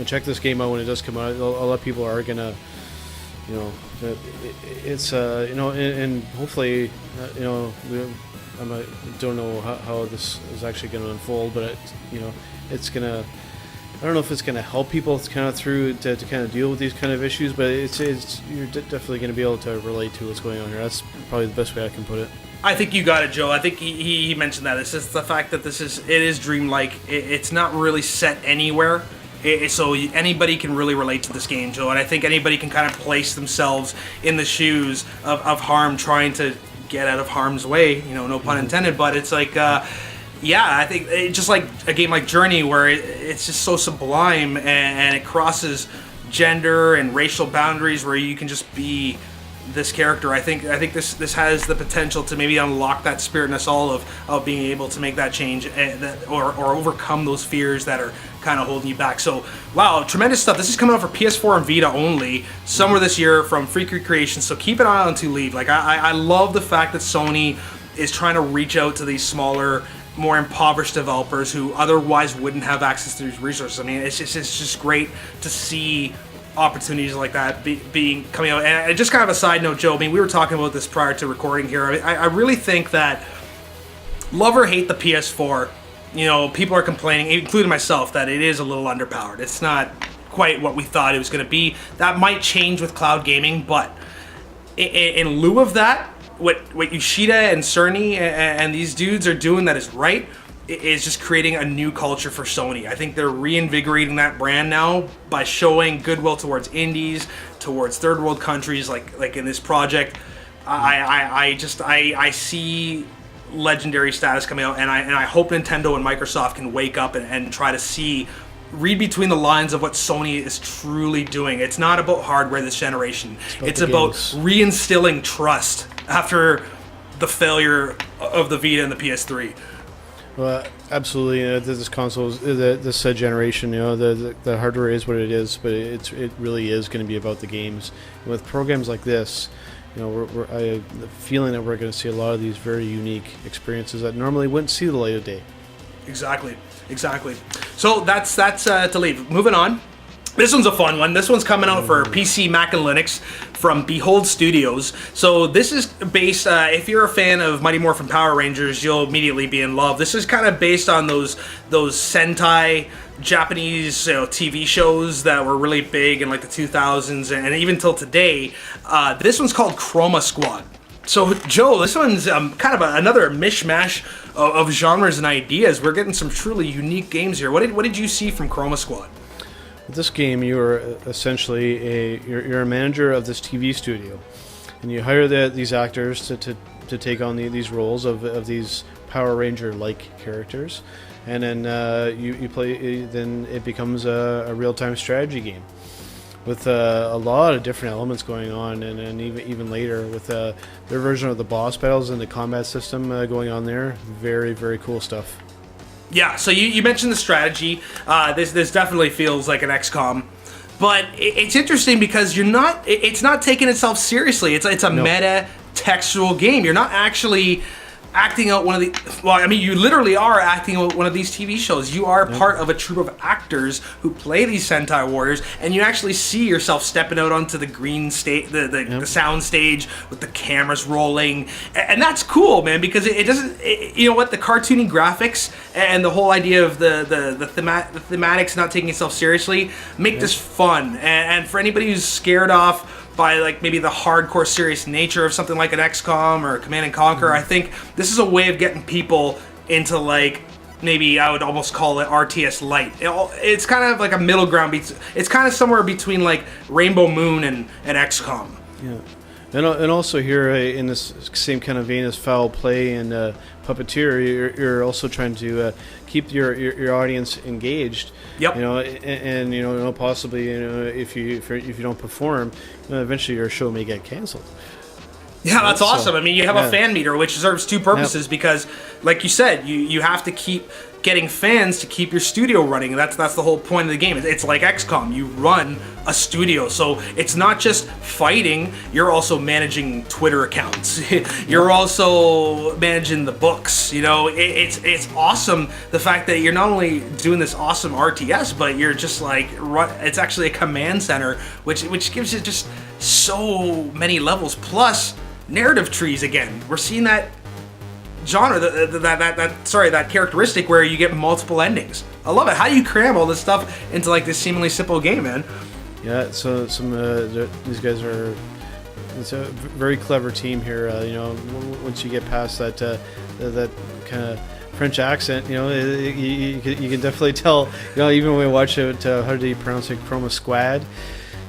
check this game out when it does come out, a lot of people are going to, it's and hopefully, I don't know how this is actually going to unfold, but it's gonna. I don't know if it's going to help people kind of through to kind of deal with these kind of issues, but you're definitely going to be able to relate to what's going on here. That's probably the best way I can put it. I think you got it, Joe. I think he mentioned that. It's just the fact that it is dreamlike. It's not really set anywhere. So anybody can really relate to this game, Joe. And I think anybody can kind of place themselves in the shoes of Harm trying to get out of harm's way. No pun intended. But it's like, I think just like a game like Journey, where it's just so sublime and it crosses gender and racial boundaries, where you can just be this character. I think this has the potential to maybe unlock that spirit in us all of being able to make that change or overcome those fears that are kind of holding you back. So wow, tremendous stuff. This is coming out for PS4 and Vita only somewhere this year from Freaky Creations. So keep an eye on to leave. Like I love the fact that Sony is trying to reach out to these smaller, more impoverished developers who otherwise wouldn't have access to these resources. I mean, it's just great to see opportunities like that being coming out. And just kind of a side note, Joe, I mean, we were talking about this prior to recording here. I really think that love or hate the PS4, you know, people are complaining, including myself, that it is a little underpowered. It's not quite what we thought it was going to be. That might change with cloud gaming, but in lieu of that, what Yoshida and Cerny and these dudes are doing that is right is just creating a new culture for Sony. I think they're reinvigorating that brand now by showing goodwill towards indies, towards third world countries, like in this project. I see legendary status coming out, and I hope Nintendo and Microsoft can wake up and try to read between the lines of what Sony is truly doing. It's not about hardware this generation. It's about reinstilling trust after the failure of the Vita and the PS3. Well, absolutely. This console, this generation, you know, the hardware is what it is, but it really is going to be about the games. And with programs like this, you know, I have the feeling that we're going to see a lot of these very unique experiences that normally wouldn't see the light of day. Exactly. So that's to leave. Moving on. This one's a fun one. This one's coming out for PC, Mac, and Linux from Behold Studios. So this is based, if you're a fan of Mighty Morphin Power Rangers, you'll immediately be in love. This is kind of based on those Sentai Japanese TV shows that were really big in like the 2000s and even till today. This one's called Chroma Squad. So, Joe, this one's kind of another mishmash of genres and ideas. We're getting some truly unique games here. What did you see from Chroma Squad? With this game, you are essentially you're a manager of this TV studio, and you hire these actors to take on these roles of these Power Ranger-like characters, and then you play. Then it becomes a real-time strategy game with a lot of different elements going on, and even later with their version of the boss battles and the combat system going on there. Very, very cool stuff. Yeah, so you mentioned the strategy. This definitely feels like an XCOM, but it's interesting because it's not taking itself seriously. It's a meta textual game. You're not actually acting out one of the... Well, I mean, you literally are acting out one of these TV shows. You are part of a troupe of actors who play these Sentai Warriors, and you actually see yourself stepping out onto the green stage, the sound stage with the cameras rolling, and that's cool, man, because it doesn't... you know what? The cartoony graphics and the whole idea of the thematics not taking itself seriously make this fun, and for anybody who's scared off by like maybe the hardcore serious nature of something like an XCOM or Command and Conquer, I think this is a way of getting people into like, maybe I would almost call it RTS light. It's kind of like a middle ground. It's kind of somewhere between like Rainbow Moon and XCOM. Yeah. And also here in this same kind of vein as Foul Play and Puppeteer, you're also trying to keep your audience engaged. Yep. You know, and you know, possibly, you know, if you don't perform, eventually your show may get canceled. Yeah, that's awesome. I mean, you have a fan meter, which serves two purposes because, like you said, you have to keep getting fans to keep your studio running. And that's the whole point of the game. It's like XCOM. You run a studio. So it's not just fighting. You're also managing Twitter accounts. You're also managing the books. You know, it's awesome, the fact that you're not only doing this awesome RTS, but you're just like, it's actually a command center, which gives it just so many levels. Plus, narrative trees again. We're seeing that genre, that characteristic where you get multiple endings. I love it. How do you cram all this stuff into like this seemingly simple game, man? Yeah, so these guys are... It's a very clever team here. You know, once you get past that kind of French accent, you know, you can definitely tell. You know, even when we watch it, how do you pronounce it? Chroma Squad.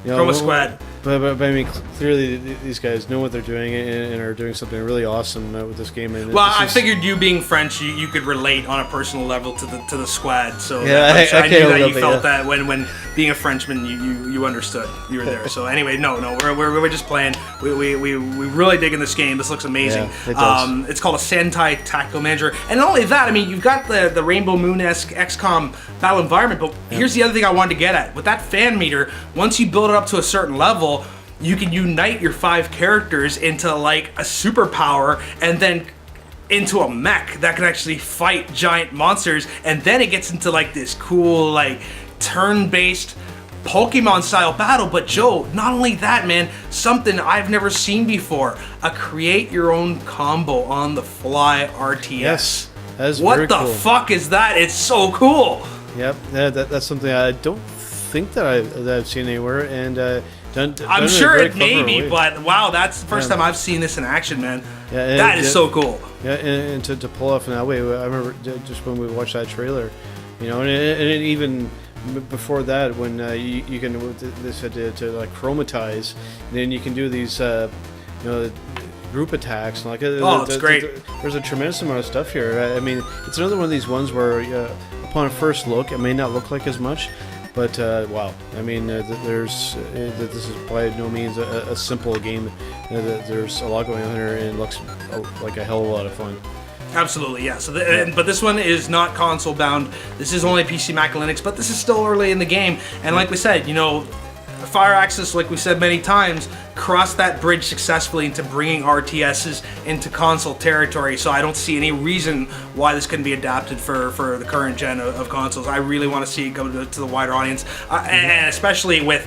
You know, Chroma Squad. But I mean, clearly these guys know what they're doing and are doing something really awesome with this game. And well, I figured you being French, you could relate on a personal level to the squad. So yeah, I knew that you felt that when being a Frenchman, you understood. You were there. So anyway, no, we're just playing. We really digging this game. This looks amazing. Yeah, it does. It's called a Sentai Tactical Manager, and not only that, I mean, you've got the Rainbow Moon-esque XCOM battle environment. But here's the other thing I wanted to get at with that fan meter. Once you build it up to a certain level, you can unite your 5 characters into like a superpower and then into a mech that can actually fight giant monsters, and then it gets into like this cool like turn-based Pokemon style battle. But Joe, not only that, man, something I've never seen before, a create your own combo on the fly RTS. Yes, that is what very the cool. fuck is that? It's so cool. Yep, that's something I don't think that I've seen anywhere, and I'm sure it may be, but wow, that's the first time I've seen this in action, man. Yeah, that is so cool. Yeah, and to pull off in that way, I remember just when we watched that trailer, you know, and even before that, when you can this had to like chromatize, and then you can do these you know, group attacks and like it's great. There's a tremendous amount of stuff here. I mean, it's another one of these ones where upon first look, it may not look like as much. But wow, I mean, this is by no means a simple game. There's a lot going on here, and it looks like a hell of a lot of fun. Absolutely, yeah. So, but this one is not console bound. This is only PC, Mac, and Linux. But this is still early in the game, and like we said, you know, Fire Access, like we said many times, crossed that bridge successfully into bringing RTSs into console territory. So I don't see any reason why this couldn't be adapted for the current gen of consoles. I really want to see it go to the wider audience, and especially with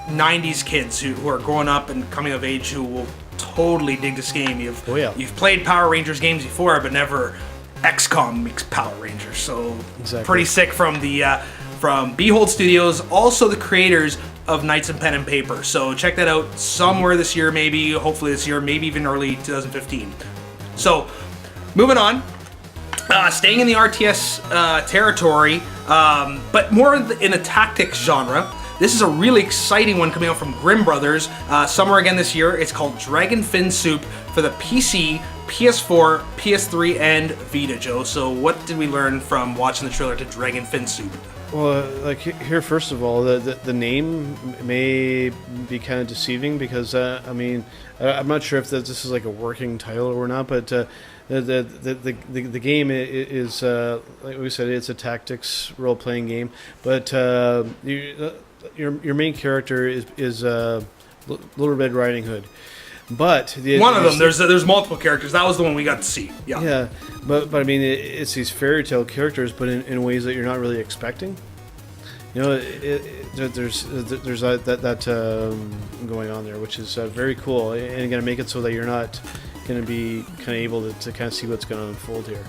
90s kids who are growing up and coming of age who will totally dig this game. You've played Power Rangers games before, but never XCOM meets Power Rangers. So pretty sick from the from Behold Studios, also the creators of Knights and Pen and Paper. So check that out somewhere this year, maybe, hopefully this year, maybe even early 2015. So moving on, staying in the RTS territory, but more in the tactics genre. This is a really exciting one coming out from Grimm Brothers. Somewhere again this year. It's called Dragon Fin Soup for the PC, PS4, PS3, and Vita, Joe. So what did we learn from watching the trailer to Dragon Fin Soup? Well, like here, first of all, the name may be kind of deceiving because I mean, I'm not sure if this is like a working title or not, but the game is like we said, it's a tactics role-playing game, but your main character is Little Red Riding Hood. But one of them, there's multiple characters. That was the one we got to see. Yeah, but I mean, it's these fairy tale characters, but in ways that you're not really expecting. You know, there's that going on there, which is very cool, and going to make it so that you're not going to be kind of able to kind of see what's going to unfold here.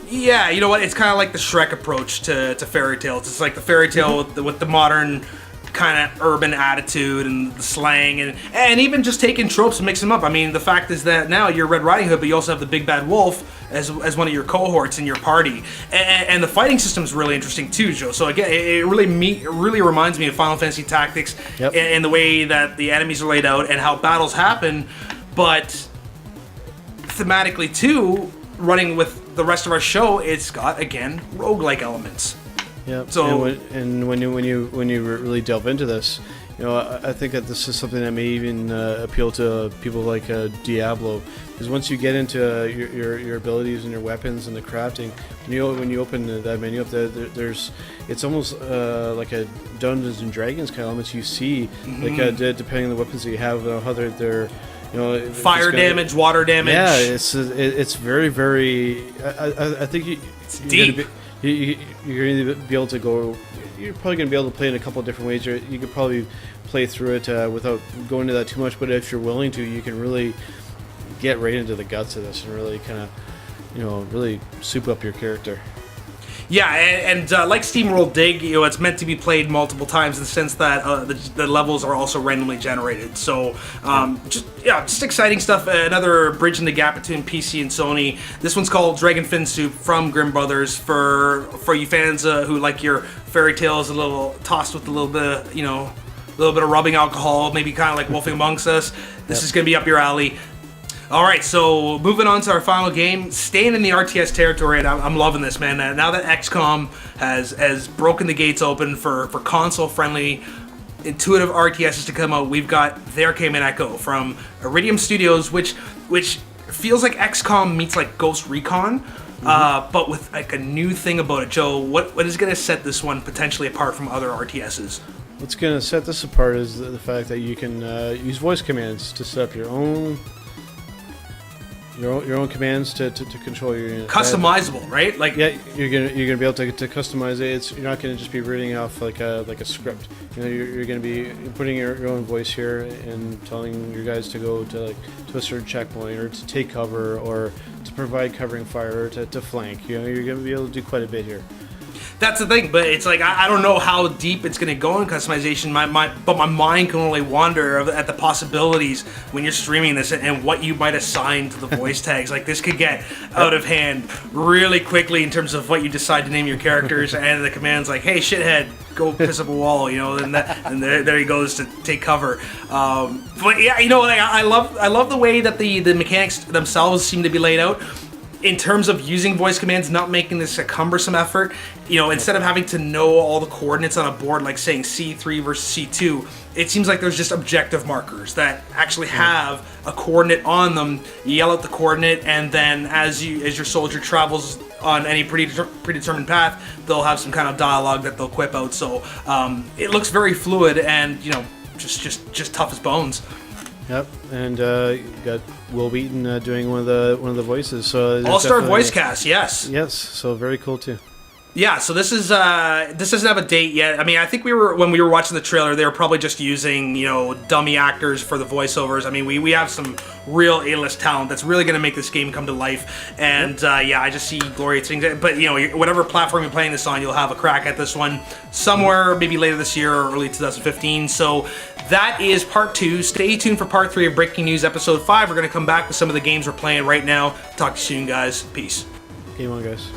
Yeah, you know what? It's kind of like the Shrek approach to fairy tales. It's like the fairy tale with the modern kind of urban attitude and the slang and even just taking tropes and mixing them up. I mean, the fact is that now you're Red Riding Hood, but you also have the Big Bad Wolf as one of your cohorts in your party. And the fighting system is really interesting too, Joe. So again, it really reminds me of Final Fantasy Tactics in the way that the enemies are laid out and how battles happen, but thematically too, running with the rest of our show, it's got, again, roguelike elements. Yeah. So when you really delve into this, you know, I think that this is something that may even appeal to people like Diablo, because once you get into your abilities and your weapons and the crafting, when you open that menu up, it's almost like a Dungeons and Dragons kind of elements you see, like depending on the weapons that you have, how they're you know, fire damage, water damage. Yeah, it's very, very. I think it's deep. You're going to be able to go. You're probably going to be able to play in a couple of different ways. You could probably play through it without going into that too much. But if you're willing to, you can really get right into the guts of this and really kind of, you know, really soup up your character. Yeah, and like SteamWorld Dig, you know, it's meant to be played multiple times in the sense that the levels are also randomly generated. So, just exciting stuff. Another bridge in the gap between PC and Sony. This one's called Dragon Fin Soup from Grimm Brothers. For you fans who like your fairy tales a little tossed with a little bit of, you know, little bit of rubbing alcohol, maybe kind of like Wolfing Amongst Us. This is going to be up your alley. All right, so moving on to our final game, staying in the RTS territory, and I'm loving this, man. Now that XCOM has broken the gates open for console-friendly, intuitive RTSs to come out, we've got There Came an Echo from Iridium Studios, which feels like XCOM meets like Ghost Recon, but with like a new thing about it. Joe, what is going to set this one potentially apart from other RTSs? What's going to set this apart is the fact that you can use voice commands to set up your own commands to control your unit. Customizable, right? Like you're gonna be able to customize it. You're not gonna just be reading off like a script. You're gonna be putting your own voice here and telling your guys to go to a certain checkpoint, or to take cover, or to provide covering fire, or to flank. You're gonna be able to do quite a bit here. That's the thing, but it's like I don't know how deep it's going to go in customization. But my mind can only wander at the possibilities when you're streaming this and what you might assign to the voice tags. Like, this could get out of hand really quickly in terms of what you decide to name your characters, and the commands like, "Hey, shithead, go piss up a wall," and there he goes to take cover. But yeah, I love the way that the mechanics themselves seem to be laid out. In terms of using voice commands, not making this a cumbersome effort, instead of having to know all the coordinates on a board, like saying C3 versus C2, it seems like there's just objective markers that actually have a coordinate on them. You yell out the coordinate, and then as your soldier travels on any predetermined path, they'll have some kind of dialogue that they'll quip out. So it looks very fluid and just tough as bones. Yep, and you got Will Wheaton doing one of the voices. So All-star voice cast, yes. Yes, so very cool too. Yeah, so this doesn't have a date yet. I mean, I think when we were watching the trailer, they were probably just using dummy actors for the voiceovers. I mean, we have some real A-list talent that's really going to make this game come to life. And I just see glorious things. But whatever platform you're playing this on, you'll have a crack at this one somewhere, maybe later this year or early 2015. So that is part 2. Stay tuned for part 3 of Breaking News episode 5. We're going to come back with some of the games we're playing right now. Talk to you soon, guys. Peace. Game on, guys.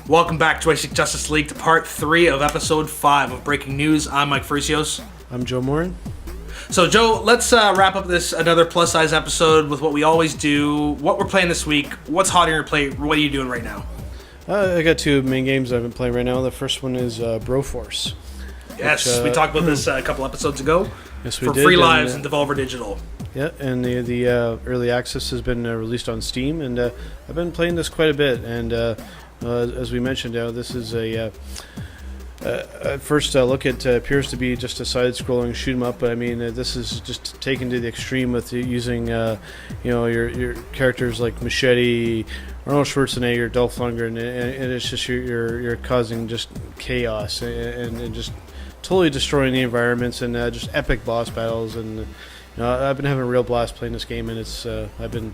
Welcome back to Basic Justice League to part 3 of episode 5 of Breaking News. I'm Mike Frisios. I'm Joe Morin. So Joe, let's wrap up this another plus size episode with what we always do. What we're playing this week, what's hot on your plate, what are you doing right now? I got 2 main games I've been playing right now. The first one is Broforce. Yes, we talked about this a couple episodes ago. Yes, we for did. Free Lives and Devolver Digital. Yeah, and the early access has been released on Steam, and I've been playing this quite a bit. And as we mentioned, this is at first look, it appears to be just a side-scrolling shoot 'em up, but I mean, this is just taken to the extreme with using your characters like Machete, Arnold Schwarzenegger, Dolph Lundgren, and it's just you're causing just chaos and just totally destroying the environments, and just epic boss battles. And I've been having a real blast playing this game, and it's I've been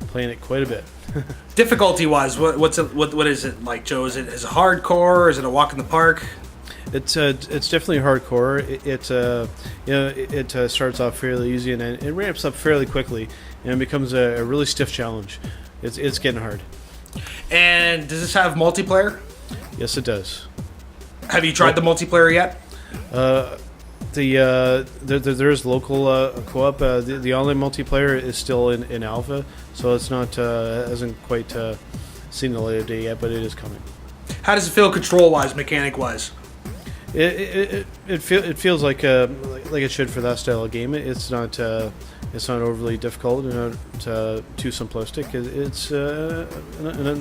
playing it quite a bit. Difficulty wise, what is it like, Joe? Is it hardcore? Is it a walk in the park? It's definitely hardcore. It starts off fairly easy and then it ramps up fairly quickly and becomes a really stiff challenge. It's getting hard. And does this have multiplayer? Yes, it does. Have you tried the multiplayer yet? There's local co-op. The online multiplayer is still in alpha, so it's not hasn't quite seen the light of day yet, but it is coming. How does it feel control-wise, mechanic-wise? It feels like it should for that style of game. It's not overly difficult and not too simplistic. It's a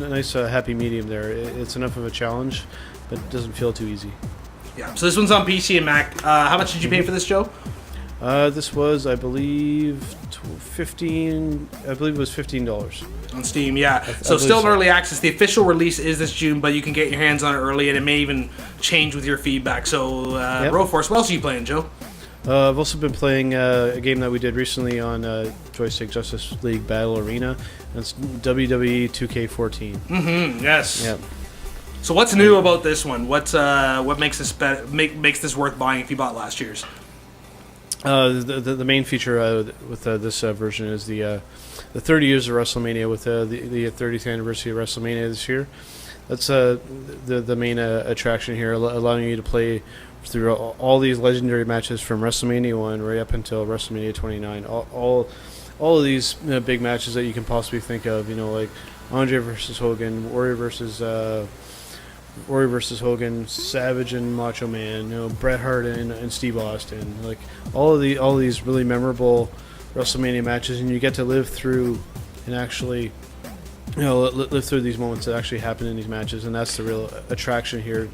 nice happy medium there. It's enough of a challenge, but it doesn't feel too easy. Yeah. So this one's on PC and Mac. How much did you pay for this, Joe? This was, I believe, $15. I believe it was $15 on Steam. Yeah. So still in early access. The official release is this June, but you can get your hands on it early, and it may even change with your feedback. So, Broforce, what else are you playing, Joe? I've also been playing a game that we did recently on Joystick Justice League Battle Arena. That's WWE 2K14. Mm-hmm. Yes. Yep. So what's new about this one? What makes this makes this worth buying if you bought last year's? The main feature with this version is the 30 years of WrestleMania with the 30th anniversary of WrestleMania this year. That's the main attraction here, allowing you to play through all these legendary matches from WrestleMania 1 right up until WrestleMania 29. All of these big matches that you can possibly think of, like Andre versus Hogan, Warrior versus Hogan, Savage and Macho Man, Bret Hart and Steve Austin, like all of these really memorable WrestleMania matches, and you get to live through and actually live through these moments that actually happen in these matches, and that's the real attraction here.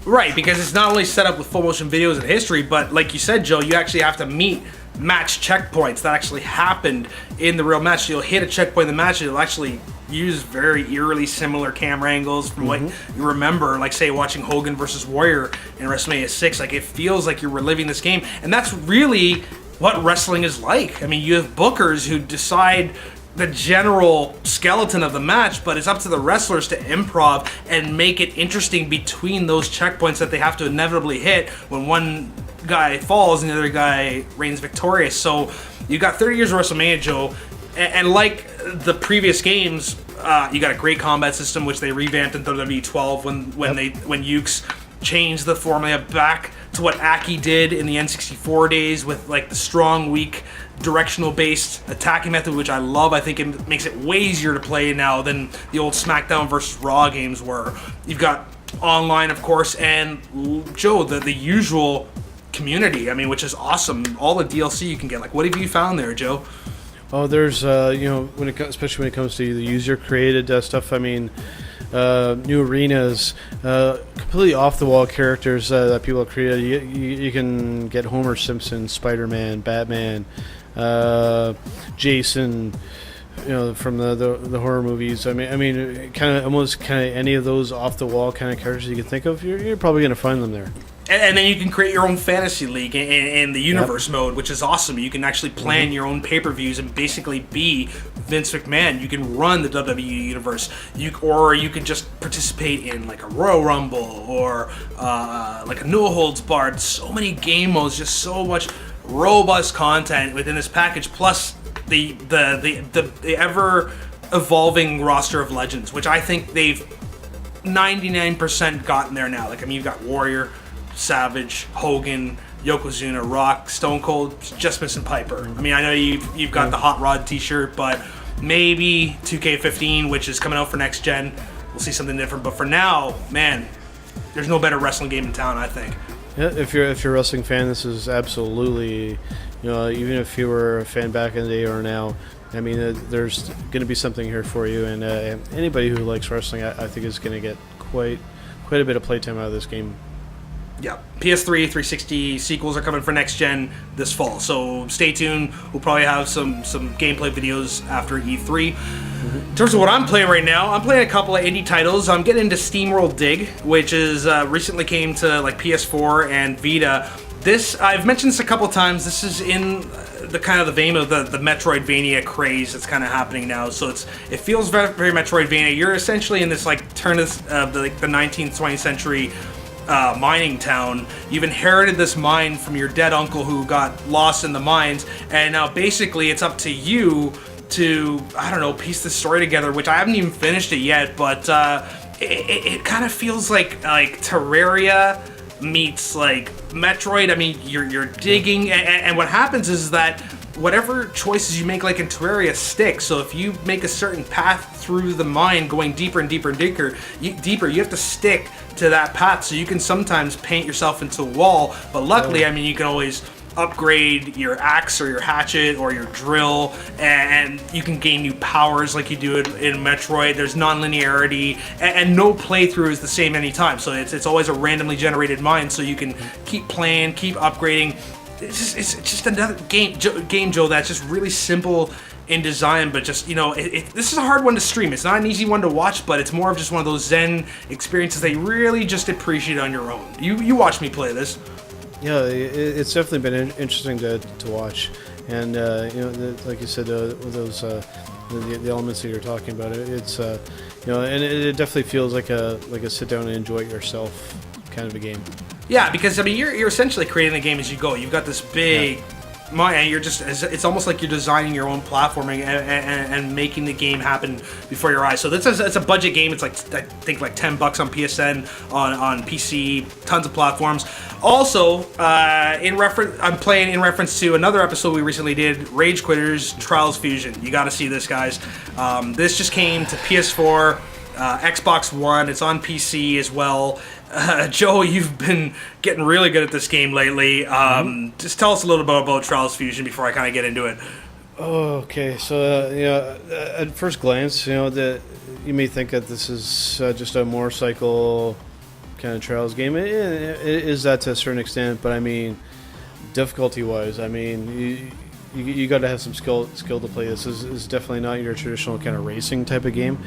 Right, because it's not only set up with full motion videos and history, but like you said, Joe, you actually have to meet match checkpoints that actually happened in the real match. You'll hit a checkpoint in the match, and it'll actually use very eerily similar camera angles from what you remember, like say watching Hogan versus Warrior in WrestleMania 6. Like it feels like you're reliving this game, and that's really what wrestling is like. I mean, you have bookers who decide the general skeleton of the match, but it's up to the wrestlers to improv and make it interesting between those checkpoints that they have to inevitably hit when one guy falls and the other guy reigns victorious. So you got 30 years of WrestleMania, Joe, and like the previous games, you got a great combat system which they revamped in WWE 12 when Ukes changed the formula back to what Aki did in the N64 days with like the strong, weak, directional based attacking method, which I love. I think it makes it way easier to play now than the old SmackDown versus Raw games were. You've got online, of course, and Joe, the usual community, I mean, which is awesome. All the DLC you can get. Like, what have you found there, Joe? Oh, there's especially when it comes to the user created stuff. I mean, new arenas, completely off the wall characters that people have created. You can get Homer Simpson, Spider-Man, Batman, Jason, from the horror movies. I mean, kind of any of those off the wall kind of characters you can think of. You're probably going to find them there. And then you can create your own fantasy league in the universe mode, which is awesome. You can actually plan your own pay-per-views and basically be Vince McMahon. You can run the WWE universe, or you can just participate in like a Royal Rumble or like a No Holds Barred. So many game modes, just so much robust content within this package. Plus the ever evolving roster of legends, which I think they've 99% gotten there now. Like, I mean, you've got Warrior, Savage, Hogan, Yokozuna, Rock, Stone Cold, just missing Piper. I mean, I know you've got the Hot Rod t-shirt, but maybe 2K15, which is coming out for next gen, we'll see something different. But for now, man, there's no better wrestling game in town, I think. Yeah, if you're a wrestling fan, this is absolutely, even if you were a fan back in the day or now, I mean, there's going to be something here for you, and anybody who likes wrestling, I think is going to get quite a bit of playtime out of this game. Yeah, PS3, 360 sequels are coming for next gen this fall, so stay tuned. We'll probably have some gameplay videos after E3. In terms of what I'm playing right now, I'm playing a couple of indie titles. I'm getting into SteamWorld Dig, which is recently came to like PS4 and Vita. I've mentioned this a couple times. This is in the kind of the vein of the Metroidvania craze that's kind of happening now. So it feels very, very Metroidvania. You're essentially in this like turn of the 19th, 20th century mining town. You've inherited this mine from your dead uncle who got lost in the mines, and now basically it's up to you to, I don't know, piece the story together, which I haven't even finished it yet, but it kind of feels like Terraria meets like Metroid. I mean, you're digging, and what happens is that whatever choices you make, like in Terraria, stick. So if you make a certain path through the mine, going deeper and deeper and deeper, you have to stick to that path. So you can sometimes paint yourself into a wall, but luckily, I mean, you can always upgrade your axe or your hatchet or your drill, and you can gain new powers like you do in Metroid. There's non-linearity, and no playthrough is the same anytime, so it's always a randomly generated mine, so you can keep playing, keep upgrading. It's just another game, Joe, that's just really simple in design, but just, you know, this is a hard one to stream. It's not an easy one to watch, but it's more of just one of those zen experiences that you really just appreciate on your own. You watch me play this. Yeah, it's definitely been interesting to watch, and you know, like you said, those the elements that you're talking about, it's you know, and it definitely feels like a sit down and enjoy it yourself kind of a game. Yeah, because I mean, you're essentially creating the game as you go. You've got this big mine, and you're just, it's almost like you're designing your own platforming and making the game happen before your eyes. So it's a budget game. It's like, I think like $10 on PSN, on PC, tons of platforms. Also, I'm playing in reference to another episode we recently did, Rage Quitters Trials Fusion. You got to see this, guys. This just came to PS4, Xbox One. It's on PC as well. Joe, you've been getting really good at this game lately. Just tell us a little bit about Trials Fusion before I kind of get into it. Okay, so you know, at first glance, you know, that you may think that this is just a motorcycle kind of Trials game. It is that to a certain extent, but I mean, difficulty-wise, I mean, you got to have some skill to play. This is definitely not your traditional kind of racing type of game.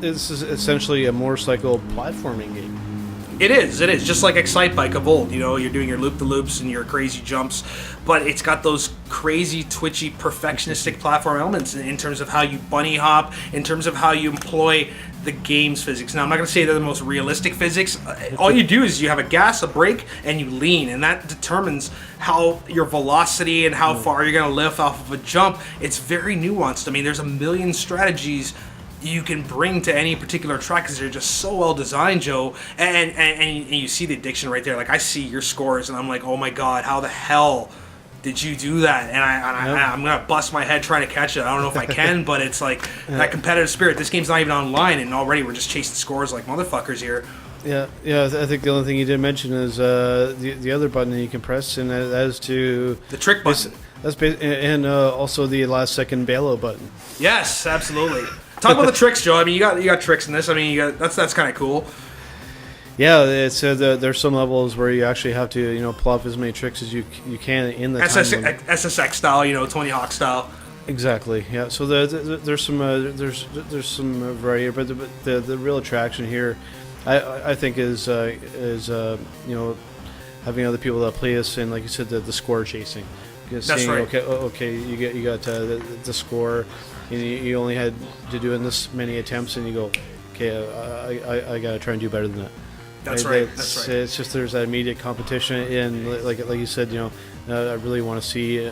This is essentially a motorcycle platforming game. It is just like Excitebike of old. You know, you're doing your loop-the-loops and your crazy jumps, but it's got those crazy, twitchy, perfectionistic platform elements in terms of how you bunny hop, in terms of how you employ the game's physics. Now, I'm not going to say they're the most realistic physics. All you do is you have a gas, a brake, and you lean, and that determines how your velocity and how far you're going to lift off of a jump. It's very nuanced. I mean, there's a million strategies you can bring to any particular track because they're just so well designed, Joe. And you see the addiction right there. Like, I see your scores, and I'm like, oh my god, how the hell did you do that? And I'm gonna bust my head trying to catch it. I don't know if I can, but it's like that competitive spirit. This game's not even online, and already we're just chasing scores like motherfuckers here. Yeah. I think the only thing you didn't mention is the other button that you can press, and that is to the trick button. And also the last second bailout button. Yes, absolutely. Talk about the tricks, Joe. I mean, you got tricks in this. I mean, that's kind of cool. Yeah, it's there's some levels where you actually have to, you know, pull off as many tricks as you can in the SSX style, you know, Tony Hawk style. Exactly. Yeah. So there's some variety, but the real attraction here, I think is you know, having other people that play this, and like you said, the score chasing. That's right. Okay. You got the score. You only had to do in this many attempts, and you go, okay, I gotta try and do better than that. That's right. It's just there's that immediate competition, and like you said, you know, I really want to see,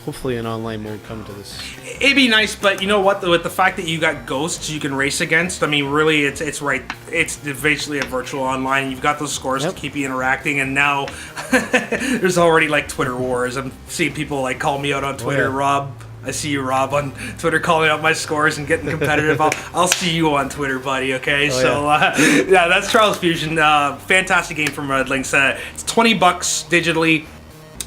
hopefully, an online mode come to this. It'd be nice, but you know what? With the fact that you got ghosts you can race against, I mean, really, it's right. It's basically a virtual online, and you've got those scores to keep you interacting. And now there's already like Twitter wars. I'm seeing people like call me out on Twitter, Rob. I see you, Rob, on Twitter calling out my scores and getting competitive. I'll see you on Twitter, buddy, okay? Yeah, that's Trials Fusion. Fantastic game from Red Links. It's $20 digitally,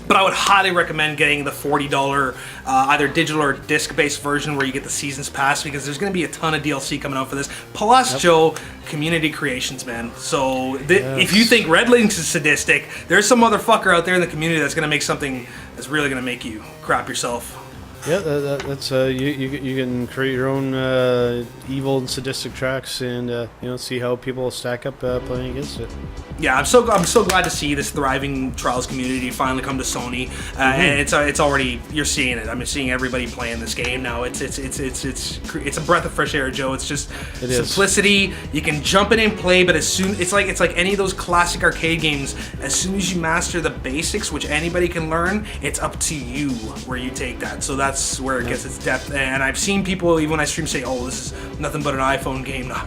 but I would highly recommend getting the $40 either digital or disc-based version where you get the Seasons Pass, because there's going to be a ton of DLC coming out for this. Plus, Joe, community creations, man. So if you think Red Links is sadistic, there's some motherfucker out there in the community that's going to make something that's really going to make you crap yourself. Yeah, that's you can create your own evil and sadistic tracks, and see how people stack up playing against it. Yeah, I'm so glad to see this thriving Trials community finally come to Sony, and it's already, you're seeing it. I'm seeing everybody playing this game now. It's a breath of fresh air, Joe. It's just simplicity. You can jump in and play, but as soon it's like any of those classic arcade games. As soon as you master the basics, which anybody can learn, it's up to you where you take that. So that's where it gets its depth. And I've seen people, even when I stream, say, "Oh, this is nothing but an iPhone game." No.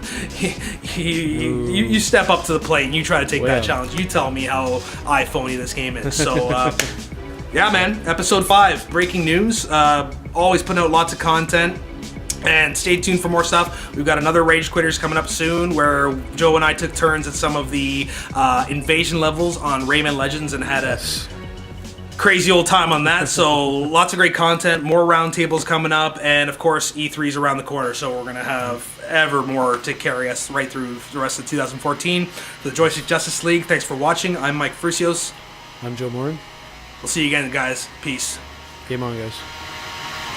you step up to the plate and you try to take that challenge. You tell me how iPhoney this game is. So, yeah, man. Episode 5, breaking news. Always putting out lots of content. And stay tuned for more stuff. We've got another Rage Quitters coming up soon, where Joe and I took turns at some of the invasion levels on Rayman Legends and had a crazy old time on that. So lots of great content, more roundtables coming up, and of course E3's around the corner. So we're going to have ever more to carry us right through the rest of 2014. For the Joystick Justice League, thanks for watching. I'm Mike Frucios. I'm Joe Morin. We'll see you again, guys. Peace. Game on, guys.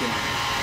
Game on.